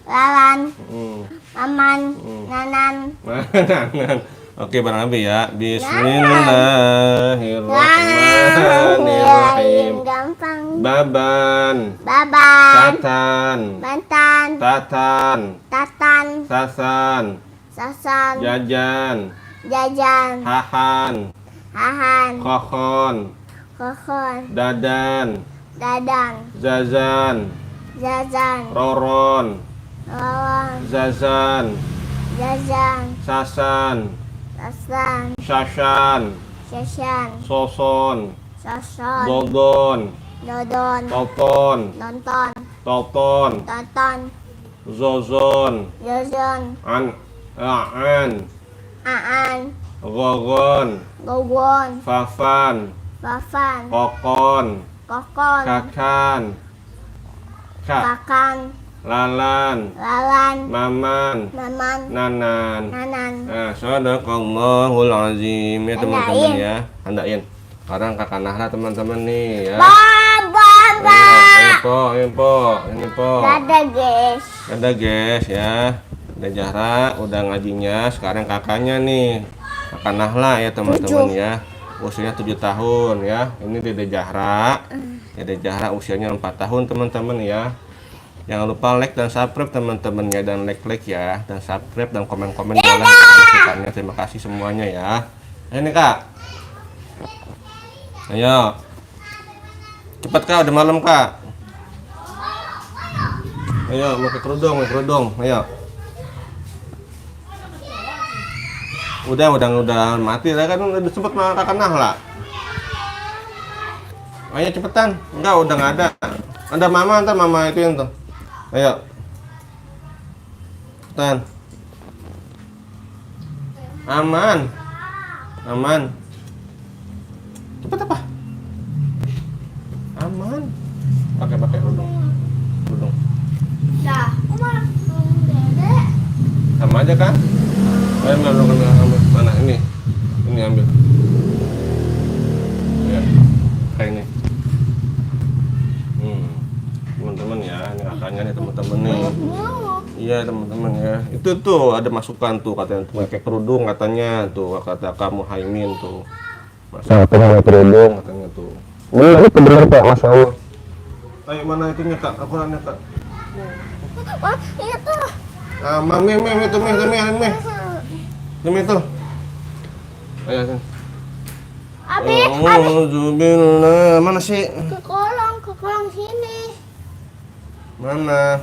Lalan, Mm. Maman, Nanan, Manangan. Oke, Bang Abi ya. Bismillahirrahmanirrahim. Bismillahirrahim. Gampang. Baban. Baban, Tatan. Bantan, Tatan. Tatan, Sasan. Sasan, Jajan. Jajan, Hahan. Hahan, Kokon. Kokon, Dadan. Dadan, Zazan. Zazan, Roron. Lawan, Zazan. Zazan, Sasan. Sasan, Sasan. Sasan, Soson. Sason, Dodon. Dodon, Toton. Nonton, Toton. Tonton, Zozon. Zozon, An. Aan. Aan, Gogon. Gogon, Fafan. Bafan, Kokon. Kokon, Kakan. Kak. Kakan, Lalan. Lalan, Maman. Maman, Nanan. Nanan. Nah, sadaqallahul azim ya teman-teman Tandain. ya. Tandain. Sekarang Kakak Nahra teman-teman nih ya. Baba, Ayo po, ayo po, ini po. Dadah guys. Ada guys ya. Ada Zahra udah ngajinya, sekarang kakaknya nih. Kakak Nahla ya teman-teman ya. Usianya 7 tahun ya. Ini Dede Zahra. Dede Zahra usianya 4 tahun teman-teman ya. Jangan lupa like dan subscribe teman-teman ya, dan like ya, dan subscribe dan komen-komen boleh masukannya. Terima kasih semuanya ya. Ini Kak. Ayo. Cepat Kak, udah malam Kak. Ayo, pakai kerudung. Ayo. Udah mati lah kan, udah sempet makan Kakak Nahla. Ayo cepetan. Enggak, udah nggak ada. Ada mama, ntar mama itu yang tuh. Ayo. Cepetan. Aman. Cepet apa? Aman. Pakai kerudung. Dah, Dede. Sama aja kan? Ayo ambil. Mana ini? Ini ambil. Ya. Kayak ini. Teman-teman ya, ini kakaknya nih teman-teman nih. Iya teman-teman ya. Itu tuh ada masukan tuh katanya tuh pakai kerudung katanya tuh, kata kamu Haimin tuh. Masa pakai kerudung katanya tuh. Benar itu benar Pak, Masya Allah. Ayo mana itunya Kak? Akurannya Kak. Wah, itu. Ah, mami itu. Demi itu. Ayo sini. Abi, Alhamdulillah. Mana sih? ke kolong sini. Mana?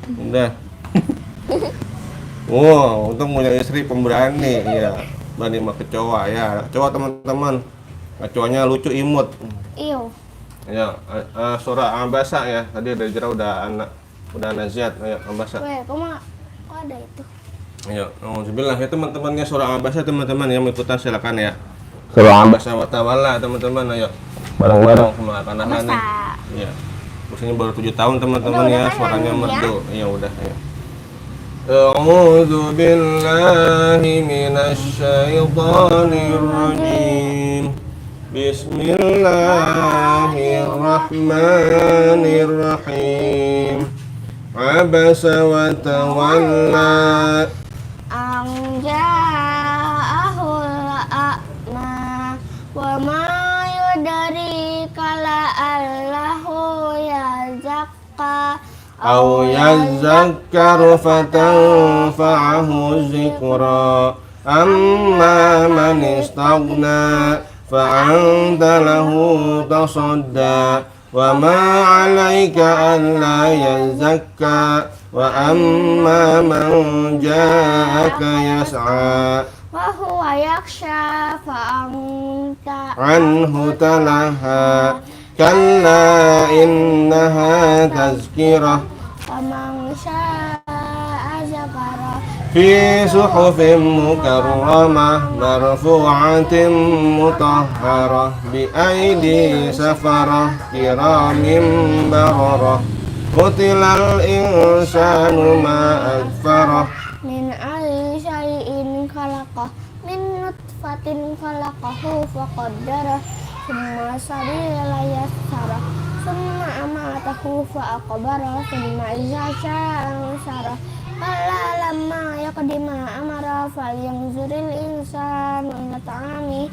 Udah. Wow, untung punya istri pemberani ya. Berani sama kecoa ya. Kecoa teman-teman. Kecoanya lucu imut. Iyo. Ya, surah Ambasa ya. Tadi ada Zahra udah naziat. Ayo Ambasa. Weh, kok ada itu? Ayo, alhamdulillah ya teman-temannya surah Ambasa teman-teman yang ikutan silakan ya. Surah Ambasa wa tawalla teman-teman, ayo. Bareng-bareng sama anak-anak nih. Iya. Usianya baru 7 tahun teman-teman ya, suaranya merdu. Iya udah ya. A'udzu billahi minasy syaithanir rajim. Bismillahirrahmanirrahim. Abasa wa tawalla. Ja'ahul a'ma wa ma yudrika la'allahu yazakka أو يذكر فتنفعه الذكرى أما من استغنى فأنت له تصدى وما عليك ألا يزكى وأما من جاءك يسعى وهو يخشى فأنت عنه تلهى كلا إنها تذكرة فمن شاء ذكره في صحف مكرمة مرفوعة مطهرة بأيدي سفرة كرام بررة قتل الإنسان ما أكفره من أي شيء خلقه من نطفة خلقه فقدره ثم السبيل يسره ثم أماته فأقبره ثم إذا شاء أنشره كلا لما يقض ما أمر فلينظر الإنسان إلى طعامه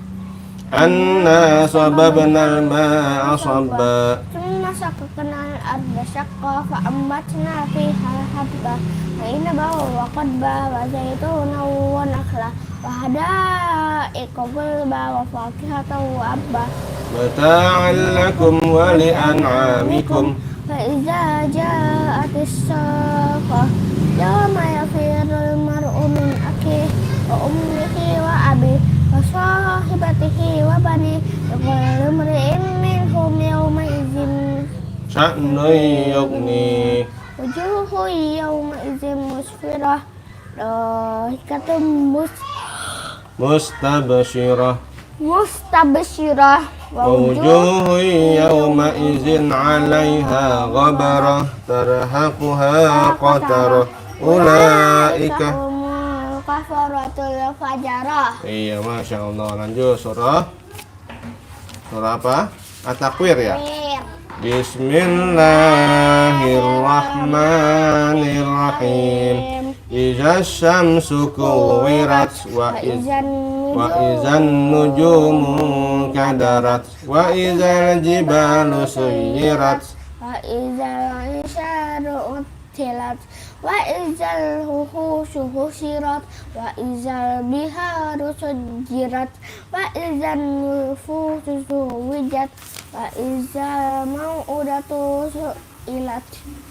أنا صببنا الماء صبا ثم شققنا الأرض شقا فأنبتنا فيها حبا وعنبا وقضبا وزيتونا ونخلا وحدائق غلبا وفاكهة وأبا متاعا لكم ولأنعامكم فإذا جاءت الساقة يوم يفر المرء من أخيه وأمه وأبيه وصاحبته وبنيه لكل امرئ منهم يومئذ شأن يغنيه وجوه يومئذ مسفرة ضاحكة مستبشرة مستبشرة ووجوه يومئذ عليها غبرة ترهقها قترة أولئك هم الكفرة الفجرة. Iya, Masya Allah. Lanjut surah apa? At-Takwir ya. Bismillahirrahmanirrahim. Iza syamsu kuwirat wa izan nujumu kadarat wa izal jibalu suyirat wa izal isyaru utilat wa izal huhushu husyirat wa izal biharu sujirat wa izal nufusu suwijat wa izal mau'udatu su'ilat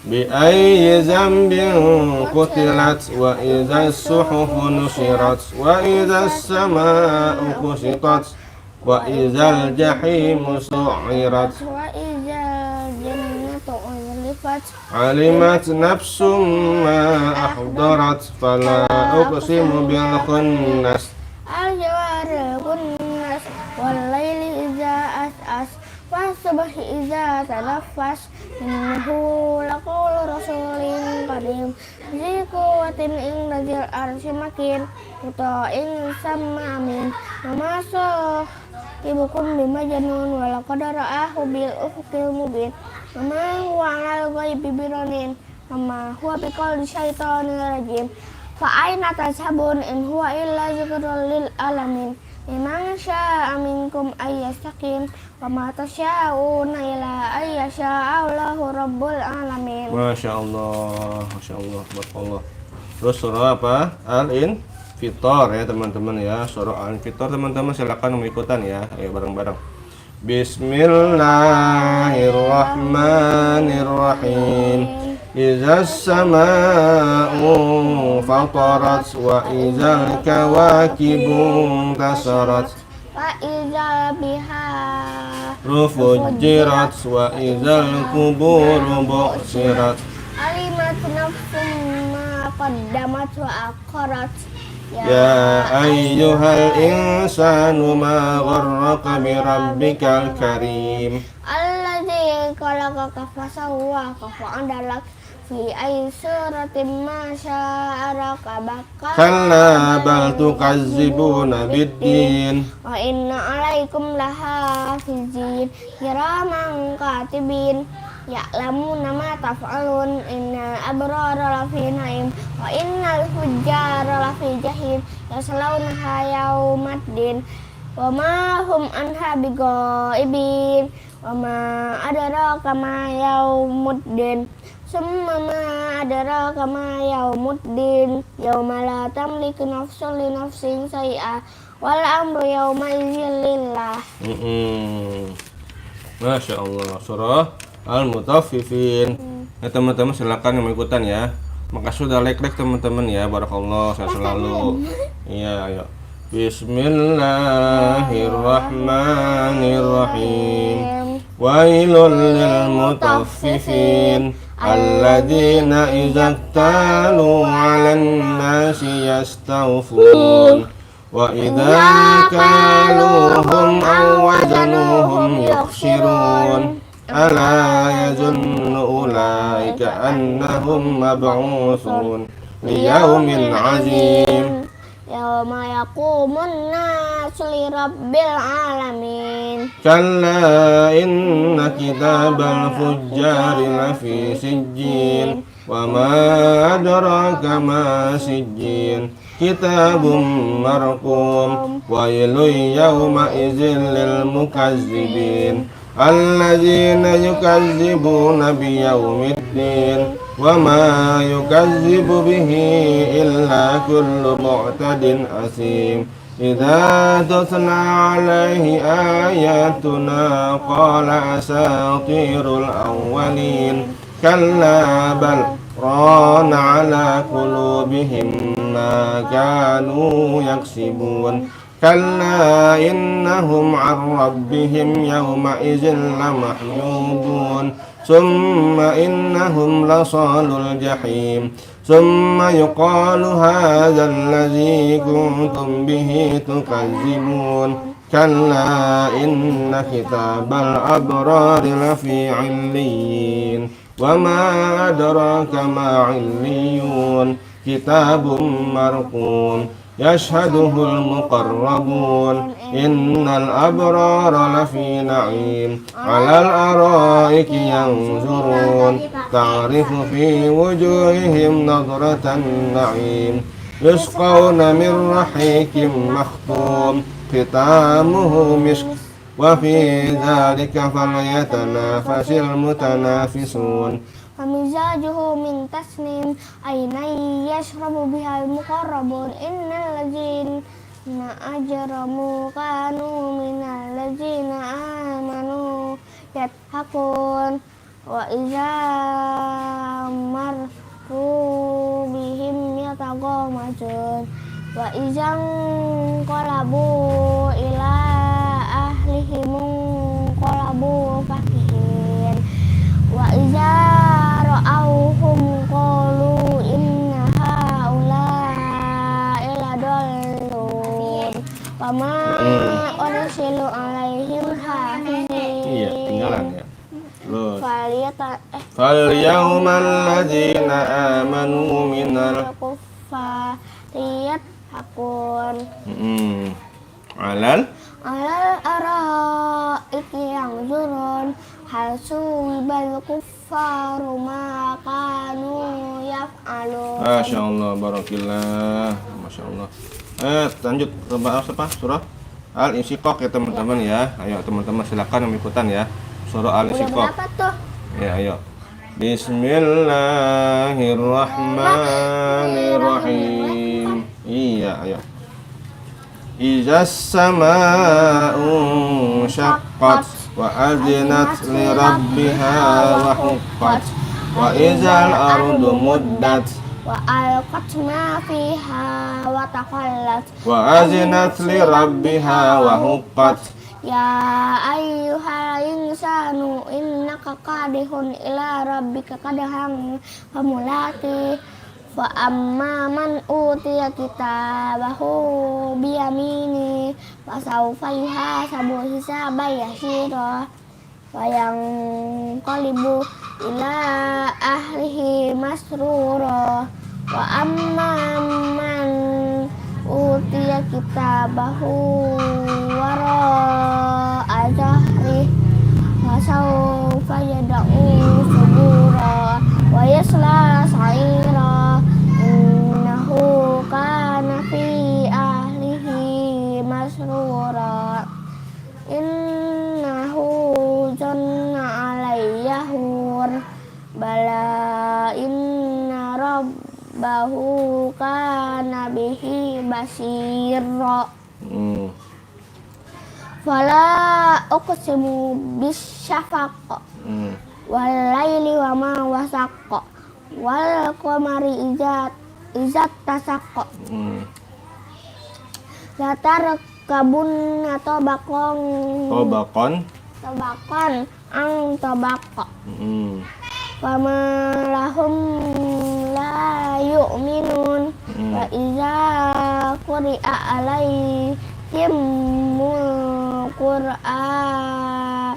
bi ayyi zambin qutilat wa idza as-suhufu nushirat wa idza as-samaa'u kushitat wa idzal jahimu su'irat wa izal jannatu uzlifat alimat nafsum ma ahdarat fala uqsimu bil khunnas al-jawar kunnas wal laili idza as'as was-subhi idza tanaffas innahu laqawlu rasulin karim zi quwwatin inda dzil arsy makin muta'in sama amin mamaso ibukum bimajnun wa laqad ra'ahu bil ufuqil mubin ma huwa 'alal ghaibi biranin ma huwa biqauli syaitonir rajim fa aina tashabun in huwa illa dzikrul lil alamin liman syaa minkum ayyastaqim wa ma tasyauna illa ayyasha Allahu rabbul alamin. Masya Allah, barakallah. Terus surah apa? Al-Infitar ya teman-teman ya. Surah Al-Infitar teman-teman silakan mengikutan ya. Ayo bareng-bareng. Bismillahirrahmanirrahim. Iza as-samaa'u fatarat wa izal kawakibu tasarat Wa izal biharu fujirat wa izal kuburu bu'sirat alimat nafsum ma qaddamat wa akharat Ya ayyuhal insanu ma gharraka bi rabbikal karim alladzi khalaqaka fasawwaka fa'adalak fi ayyi suratin ma syaa rakabaka Kalla bal tukazzibuna biddin wa inna 'alaikum lahafizin kiraman katibin ya'lamuna ma taf'alun innal abrara lafi na'im wa innal fujjara lafi jahim yaslaunaha yaumaddin wa ma hum anha bighaibin wa ma adraka ma yaumuddin summa ma adraka ma yaumuddin yauma la tamliku nafsun li nafsin shay'a wal amru yauma idzin lillah. Masya Allah. Surah Al-Mutaffifin. Ya teman-teman silakan yang mengikutan ya. Makasih sudah like teman-teman ya. Barakallah saya selalu. Iya, ayo. Bismillahirrahmanirrahim. wailul lil mutaffifin alladzina idza iktalu 'alan nasi yastawfun wa idza kaluhum aw wazanuhum yukhsirun ala yazunnu ulaika annahum mab'utsun liyaumin 'azim yauma yaqumun nasu lirabbil alamin kalla inna kitabal fujjari lafi sijjin wa ma adraka ma sijjin kitabun marqum wailun yawma idzil lil mukazzibin alladzina yukazzibuna biyaumiddin wa ma yukazzibu bihi illa kullu mu'tadin asim idza tutla alaihi ayatuna qala asatirul awwalin kalla bal rana ala qulubihim ma kanu yaksibun kalla innahum an rabbihim yawma idzin lamahjubun summa innahum lasalul jahim summa yuqalu hadzal ladzi kuntum bihi tukazzibun kalla inna kitabal abrari lafi 'illiyyin wa ma adraka ma 'illiyun kitabun marqum yashhaduhul muqarrabun innal abrara lafi na'im 'alal araiki yanzurun ta'rifu fi wujuhihim nadratan na'im yusqawna min rahiqin makhtum khitamuhu misk wa fi dhalika falyatanafasil mutanafisun Famizajuhu min tasnim aynai yashrabu bihal muqarrabun innal ladzina ajramu kanu minal ladzina amanu yathakun wa idza marru bihim yataghamazun wa idza qalabu ila ahlihim qalabu fakihin wa idza ra'awhum qalu inna haula'i ladallun wa ma ursilu alaihim hafizin. Iya, tinggalan ya. Terus fal yawmal ladzina amanu minal kuffari hakun alal araiki yanzurun hal suwibal kuffaru ma kanu yaf'alun. Masya Allah, barakillah, Masya Allah. Lanjut ke apa? Surah Al-Insyiqaq ya teman-teman ya. Ayo teman-teman silakan yang ikutan ya. Surah Al-Insyiqaq. Berapa tuh? Ya, ayo. Bismillahirrahmanirrahim. Iya, ayo. Izas sama'u syaqqat wa adzinat li rabbiha wa huqqat wa izal ardu muddat wa alqat ma fiha wa taqallat wa azinat li rabbiha wa huqqat ya ayyuhal insanu innaka qadihun ila rabbika qadahan famulati fa amma man utiya kitabahu biyamini fa sawfa yuhasabu hisaban yasira wa yang qalibu ila ahlihi masrura wa amma man utiya kitabahu wara azahri fa sawfa yad'u subura wa yasla sa'ira innahu kana fi ahlihi masrura innahu janna alayyahur bala inna rabbahu kana bihi basira fala uqsimu bisyafaq wal laili wa ma wasaq wal qamari izat tasaq la tarkabun tabaqan ang tabaqa. Fama lahum la yu'minun wa iza quri'a alaihimul qur'anu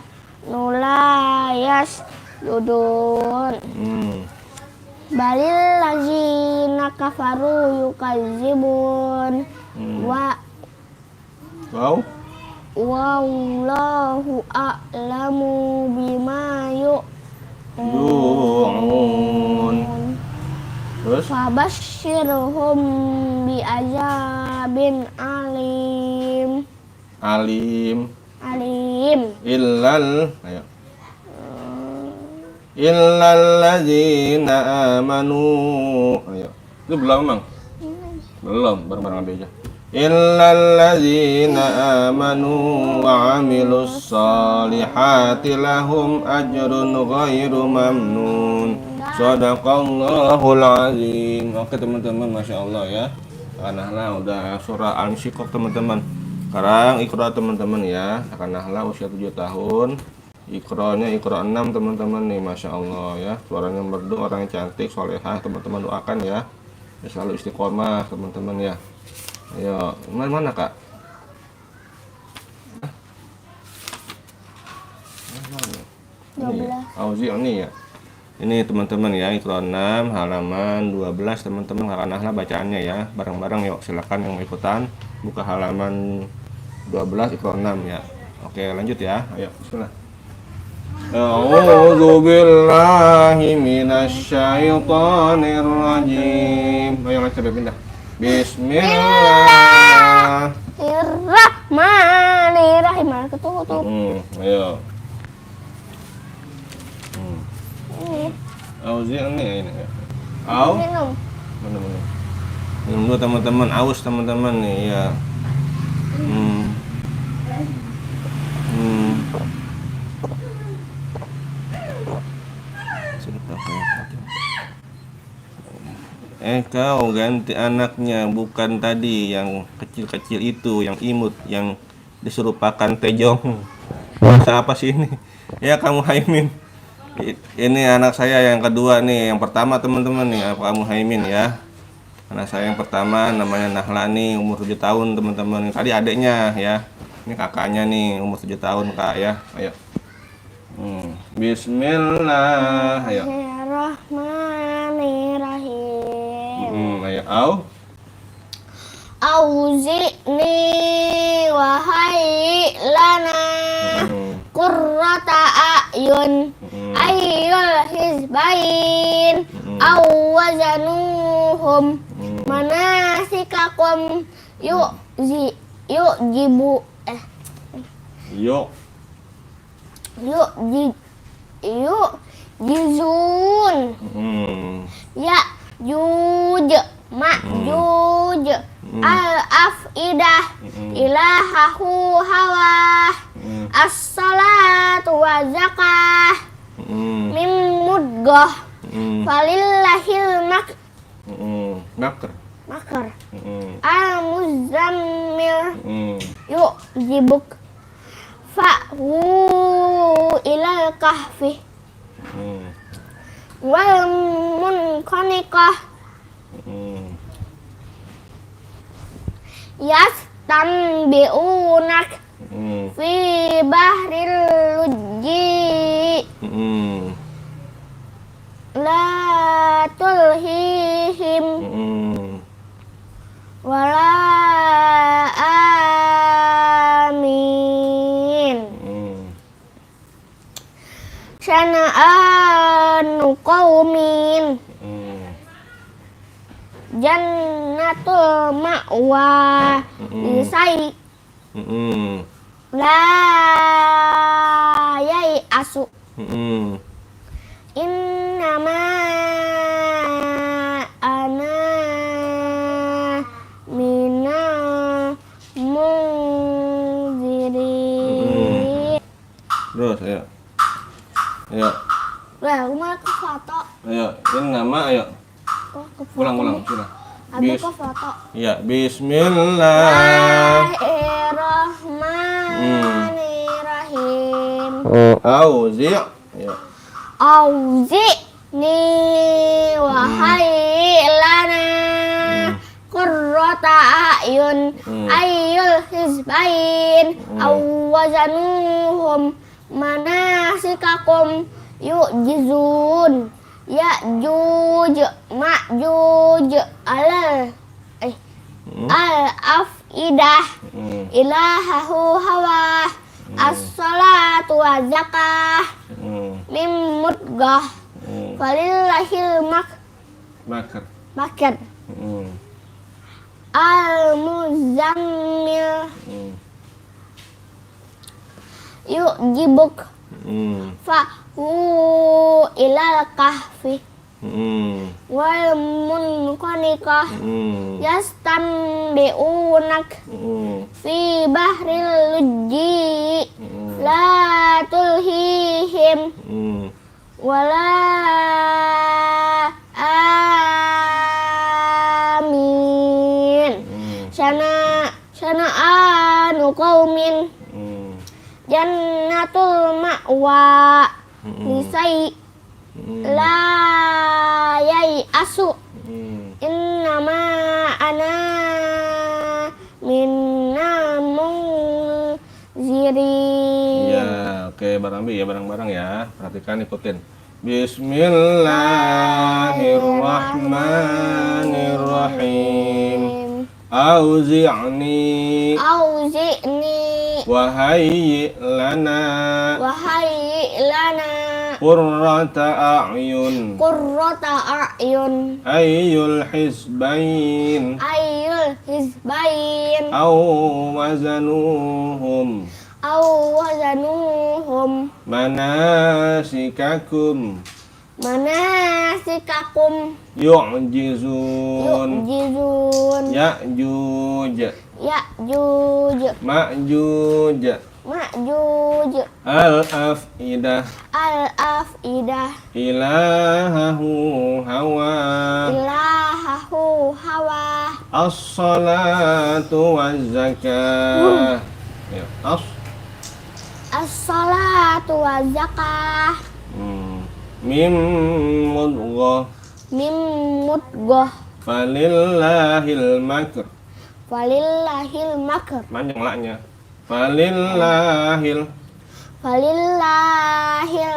la yasjudun. Balil ladzina kafaru yukazzibun wallahu a'lamu bima yu'un. Terus Fabashshirhum bi'adzabin alim. Illal ladzina amanu. Ayo. Itu belum, Mang? Belum, bareng-bareng aja. Illal ladzina amanu wa 'amilus shalihati lahum ajrun ghairu mamnun. Shadaqallahul azim. Oke teman-teman, Masya Allah ya. Nahla udah surah Al-Insyiqaq teman-teman. Sekarang Iqra teman-teman ya. Nahla usia 7 tahun. Iqranya Iqra 6 teman-teman nih, Masya Allah ya. Suaranya merdu, orangnya cantik, solehah, teman-teman doakan ya. Selalu istiqomah teman-teman ya. Ayo, mana Kak? Auzi ini ya. Ini teman-teman ya, Iqra 6 halaman 12 teman-teman. Kakak Nahla bacaannya ya. Bareng-bareng yuk, silakan yang mau ikutan buka halaman 12 Iqra 6 ya. Oke, lanjut ya. Ayo, bismillah. A'udzu billahi minasyaitonir rajim. Ayo coba pindah. Bismillahirrahmanirrahim. Ketutup. Ayo. Auzi ini. Minum. Minum dulu teman-teman, aus teman-teman nih ya. Kau ganti anaknya, bukan tadi yang kecil-kecil itu, yang imut, yang diserupakan Tejong. Masa apa sih ini? Ya kamu Haimin. Ini anak saya yang kedua nih, yang pertama teman-teman nih, kamu Haimin ya. Anak saya yang pertama namanya Nahla nih, umur 7 tahun teman-teman. Tadi adiknya ya. Ini kakaknya nih, umur 7 tahun Kak ya. Ayo. Bismillah. Ayo. Bismillahirrahmanirrahim. Ayo. Auzi'ni wahai lana qurrata a'yun ayyul hizbain awazanuhum manasikakum jizun ya juj ma'juj al-afidah ilahahu hawa as-salatu wa zakah min mudghah falillahil makar al-muzammil yu'jibuk fa'hu ilal kahfi wal munqaniqah yastanbi'unak fi bahril lujji la tulhihim wala amin syana'anu qaumin jannatul ma'wa lisai la yai asu innama ana minal munzirin. Terus ayo. Lah, aku malah ke foto. Ayo, ini nama ayo. Ulang sudah. Habis ke foto. Ya, bismillah. Bismillahirrahmanirrahim. Auzi'. Ya. Auzi'ni wahai lana qurrata a'yun ayyul hizbain awwazanuhum manasikakum yu'jizun ya'juj ma'juj al-afidah ilahahu hawa as-salatu wa zakah mim mudghah walillahil makr al-muzammil yu'jibuk fahu ilal kahfi wal munqaniqah yastanbi'unak fi bahril lujji la tulhihim wala amin sana'anu qaumin jannatul ma'wa lisai la yai asu innama ana minna munzirin. Ya, oke bareng ya, bareng-bareng ya. Perhatikan, ikutin. Bismillahirrahmanirrahim. Auzi'ni wahai lana qurrata a'yun ayyul hizbain awwazanuhum manasikakum yu'jizun ya'juj ma'juj al-afidah ilahahu hawa as-salatu wa zakah. As-salatu wa zakah mim mudghah falillahil makr panjang laknya falillahil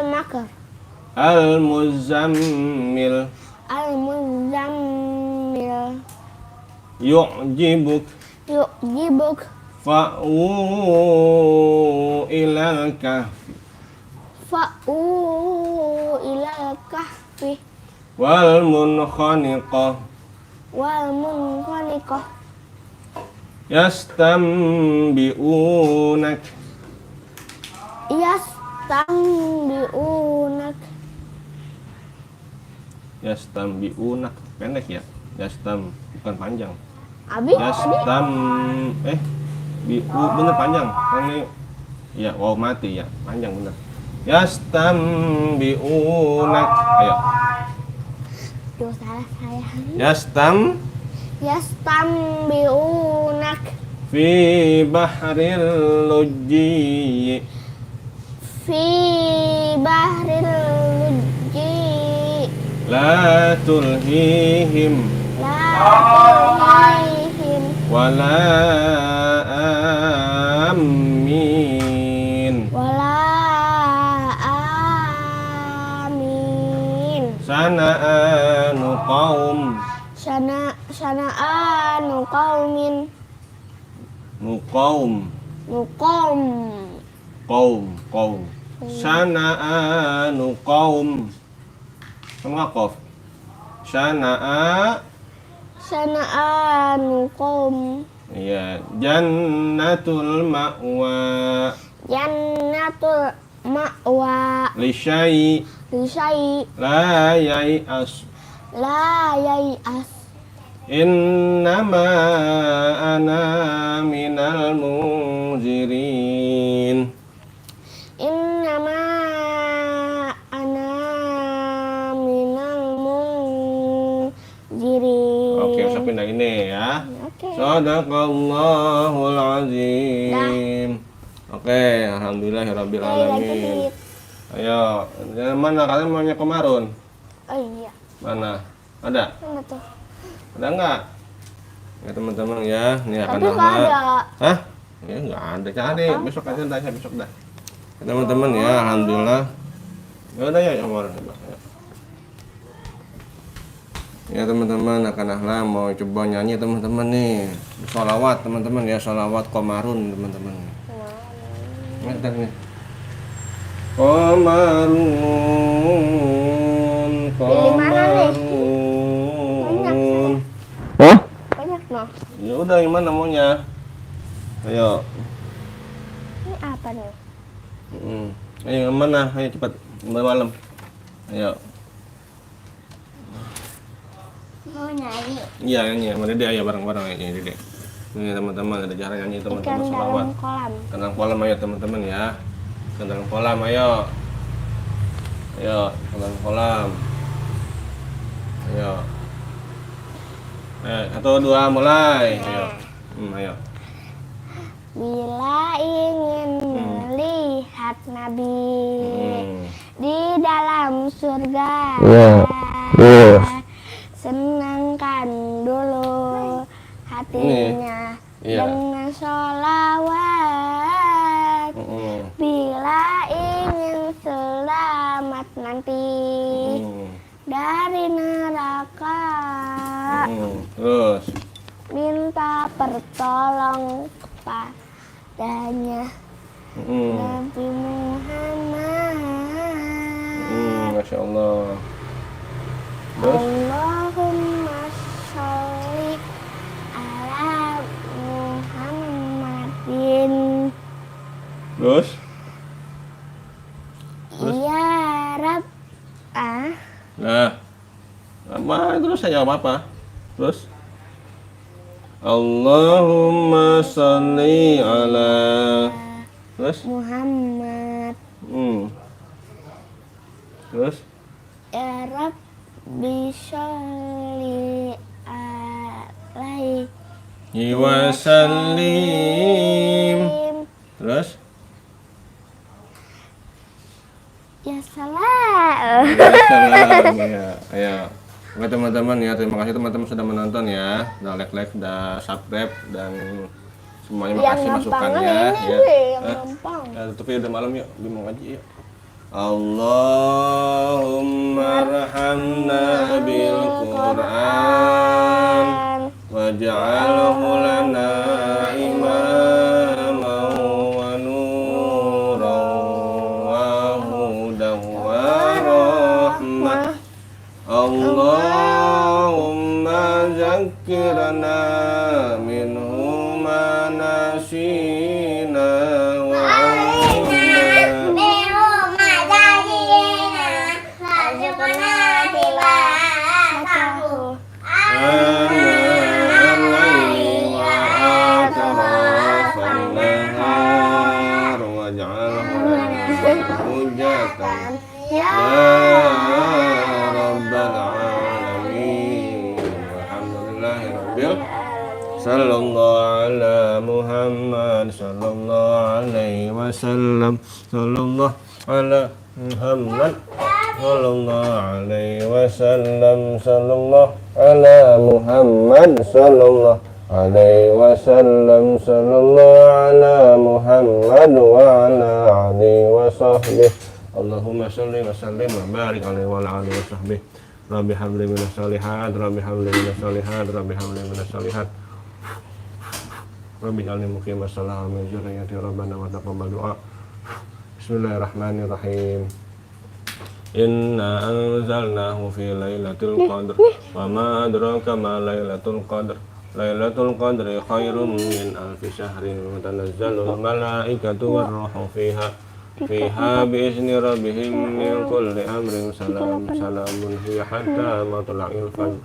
makr al-muzammil yu'jibuk fa'u ilal kahfi wal munkhaniqah yastanbi'unak pendek ya, bukan panjang. Bener panjang. Ini ya, wow mati ya, panjang bener. Yastanbi'unak. Ayo. Duh, salah saya. Yastanbi'unak fi bahril lujji la tulhihim wala amin sana'anu qaumin sana'anu qaum sama qaf sana'anu qaum. Iya, jannatul ma'wa lisyai la yai'as innama ana minal munzirin. Oke, usah pindah ini ya. Shadaqallahul azim. Oke, alhamdulillahirabbil alamin. Ayo, mana kalian maunya Komarun? Oh iya. Mana? Ada? Mana tuh? Ada enggak? Ya teman-teman ya, ini akan Tapi nggak ada. Hah? Ya enggak ada, cari besok aja tanya besok dah. Ya, teman-teman ya, alhamdulillah. Ya udah ya, Komarun. Ya teman-teman, akan Ahla mau coba nyanyi teman-teman nih. Sholawat teman-teman ya, sholawat Komarun teman-teman. Ngerti nih. Komarun, Komarun. Hah? Banyak noh. Ya udah, gimana maunya? Ayo. Ini apa nih? Ayo yang mana? Ayo cepat. Malam. Ayo. Mau nyanyi. Iya nyanyi. Sama Dede ayo bareng-bareng ayo Dede. Ini teman-teman ada cara nyanyi teman-teman Ikan sholawat. dalam kolam. Dalam kolam ayo teman-teman ya. Ke dalam kolam ayo. Ayo, ke dalam kolam. Ayo. Satu dua mulai. Ayo. Ayo. Bila ingin melihat Nabi di dalam surga, senangkan dulu hatinya dengan sholawat. Bila ingin selamat nanti dari neraka, Terus minta pertolong kepadanya Nabi Muhammad. Masya Allah. Terus Allahumma sholli ala Muhammadin. Terus Ya Rab. Nah, apa terus saya apa? Terus Allahumma sholli ala. Terus Muhammad. Terus Ya Rab sholli alaihi wa sallim. Terus ya salam. Ya, ayo. Oke teman-teman ya, terima kasih teman-teman sudah menonton ya. Udah like, udah subscribe dan semuanya makasih masukannya ya. Tapi udah malam yuk, mau ngaji yuk. Allahumma arhamna bil Qur'an waj'alhu lana imaman wa nuran wa hudan wa rahmah. Allahumma zakkirna minhu ma nasina wa Sallallahu ala Muhammad sallallahu alaihi wasallam sallallahu ala Muhammad sallallahu alaihi wasallam sallallahu ala Muhammad sallallahu alaihi wasallam sallallahu ala Muhammad wa ala alihi wa sahbihi Allahumma sholli wa sallim wa barik alaihi wa ala alihi wa sahbihi Rabbi habli minas shalihat Rabbi habli minas shalihat Rabbi habli minas shalihat Rabbi jalni muqim as-salah min dzurriyyati rabbana wa taqabbal du'a. Bismillahirrahmanirrahim. Inna anzalnahu fi lailatul qadr wa ma adraka ma lailatul qadr. Lailatul qadri khairum min alfi syahrin tanazzalul malaikatu war ruhu fiha bi izni rabbihim min kulli amrin salamun hiya hatta matla'il fajr.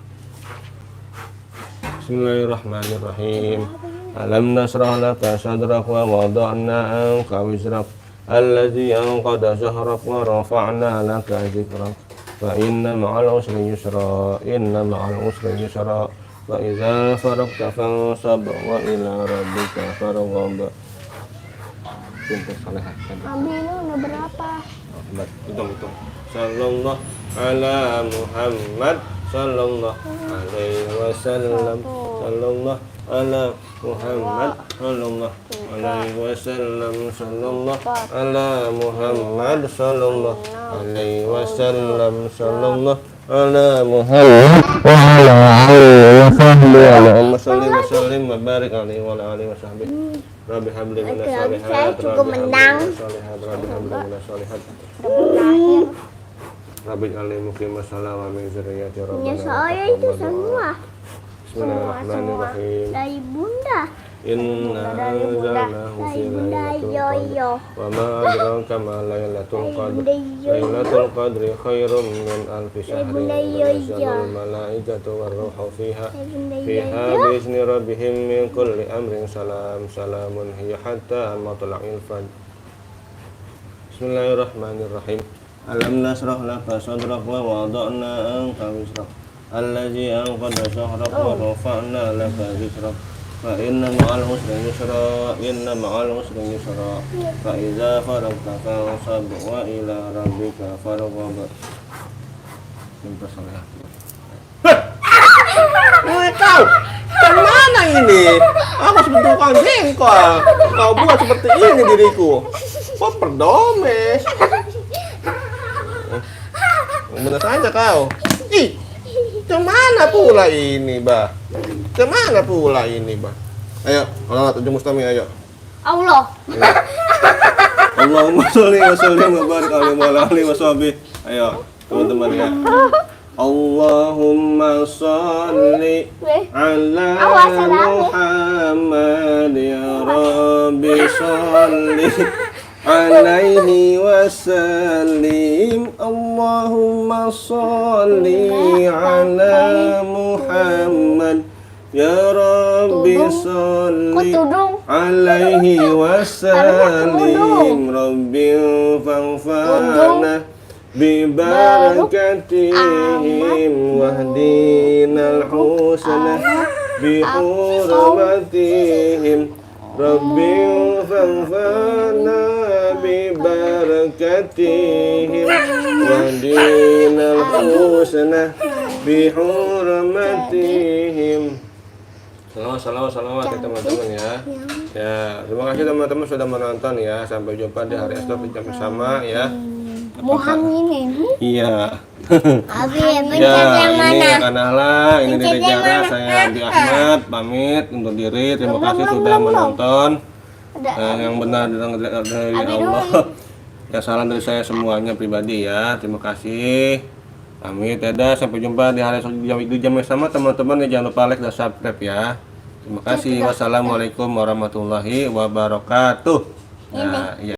Bismillahirrahmanirrahim. Alam nasrah laka sadrak wa wada'na anka wizrak alladzi anqadha zahrak wa rafa'na laka dhikrak fa inna ma'al usri yusra fa idza faragta fansab wa ila rabbika farghab pintar saleh. Abi ini udah berapa? Hitung. Sallallahu ala Muhammad sallallahu alaihi wasallam. Sallallahu ala Muhammad sallallahu alaihi wasallam. Sallallahu ala Muhammad sallallahu alaihi wasallam. Sallallahu ala Muhammad wa ala alihi wa sahbihi. Allahumma shalli wa sallim wa barik alaihi wa ala alihi wa sahbihi. Rabbi habli minas shalihat. Saya cukup menang. Rabbi habli minas shalihat. Rabbi alim muqimas salam wa min zurriyyati rabbana. Ya saya itu semua. Bismillahirrahmanirrahim. Dari bunda. Inna anzalnahu fi lailatul qadr. Wa ma adraka ma lailatul qadr. Lailatul qadri khairum min alfi syahrin. Tanazzalul malaikatu war ruhu fiha. Fiha bi'izni rabbihim min kulli amrin salam. Salamun hiya hatta matla'il fajr. Bismillahirrahmanirrahim. Alam nasrah laka sadrak wa wada'na anka wisrak allazi anqadha dhahrak wa rafa'na laka dhikrak fa inna ma'al usri yusra inna ma'al usri yusra fa idza faragta fansab wa ila rabbika farghab. Pintar saleh. Kau kemana ini? Aku seperti tukang jengkol. Kau buat seperti ini diriku. Kok perdomes? Bener saja kau. Ih, kemana pula ini, Bah? Kemana pula ini, Bah? Ayo, kalau ujung mustami, ayo. Allah. Allahumma sholli wa sallim wa barik alaihi wa sahbihi. Ayo, teman-teman ya. Allahumma sholli ala Muhammad ya Rabbi sholli alaihi wasallim. Allahumma sholli ala Muhammad ya Rabbi sholli alaihi wasallim. Rabbi fanfa'na bi barakatihim wahdinal husna bi hurmatihim. Rabbi fanfa'na bi barakatihim wahdinal husna bi hurmatihim. Salawat ya teman-teman ya. Ya, terima kasih teman-teman sudah menonton ya. Sampai jumpa di hari esok jam sama ya. Muhammad. Iya. Abi, pencet Ya, yang ini mana? Kak Nahla, ini Dede Jara, saya Abi Ahmad, pamit undur diri. Terima kasih sudah menonton. Yang benar dari Allah. Yang salah dari saya semuanya pribadi ya. Terima kasih. Pamit, dadah. Sampai jumpa di hari esok di jam yang sama teman-teman. Ya, jangan lupa like dan subscribe ya. Terima kasih. Wassalamualaikum warahmatullahi wabarakatuh. Nah, iya.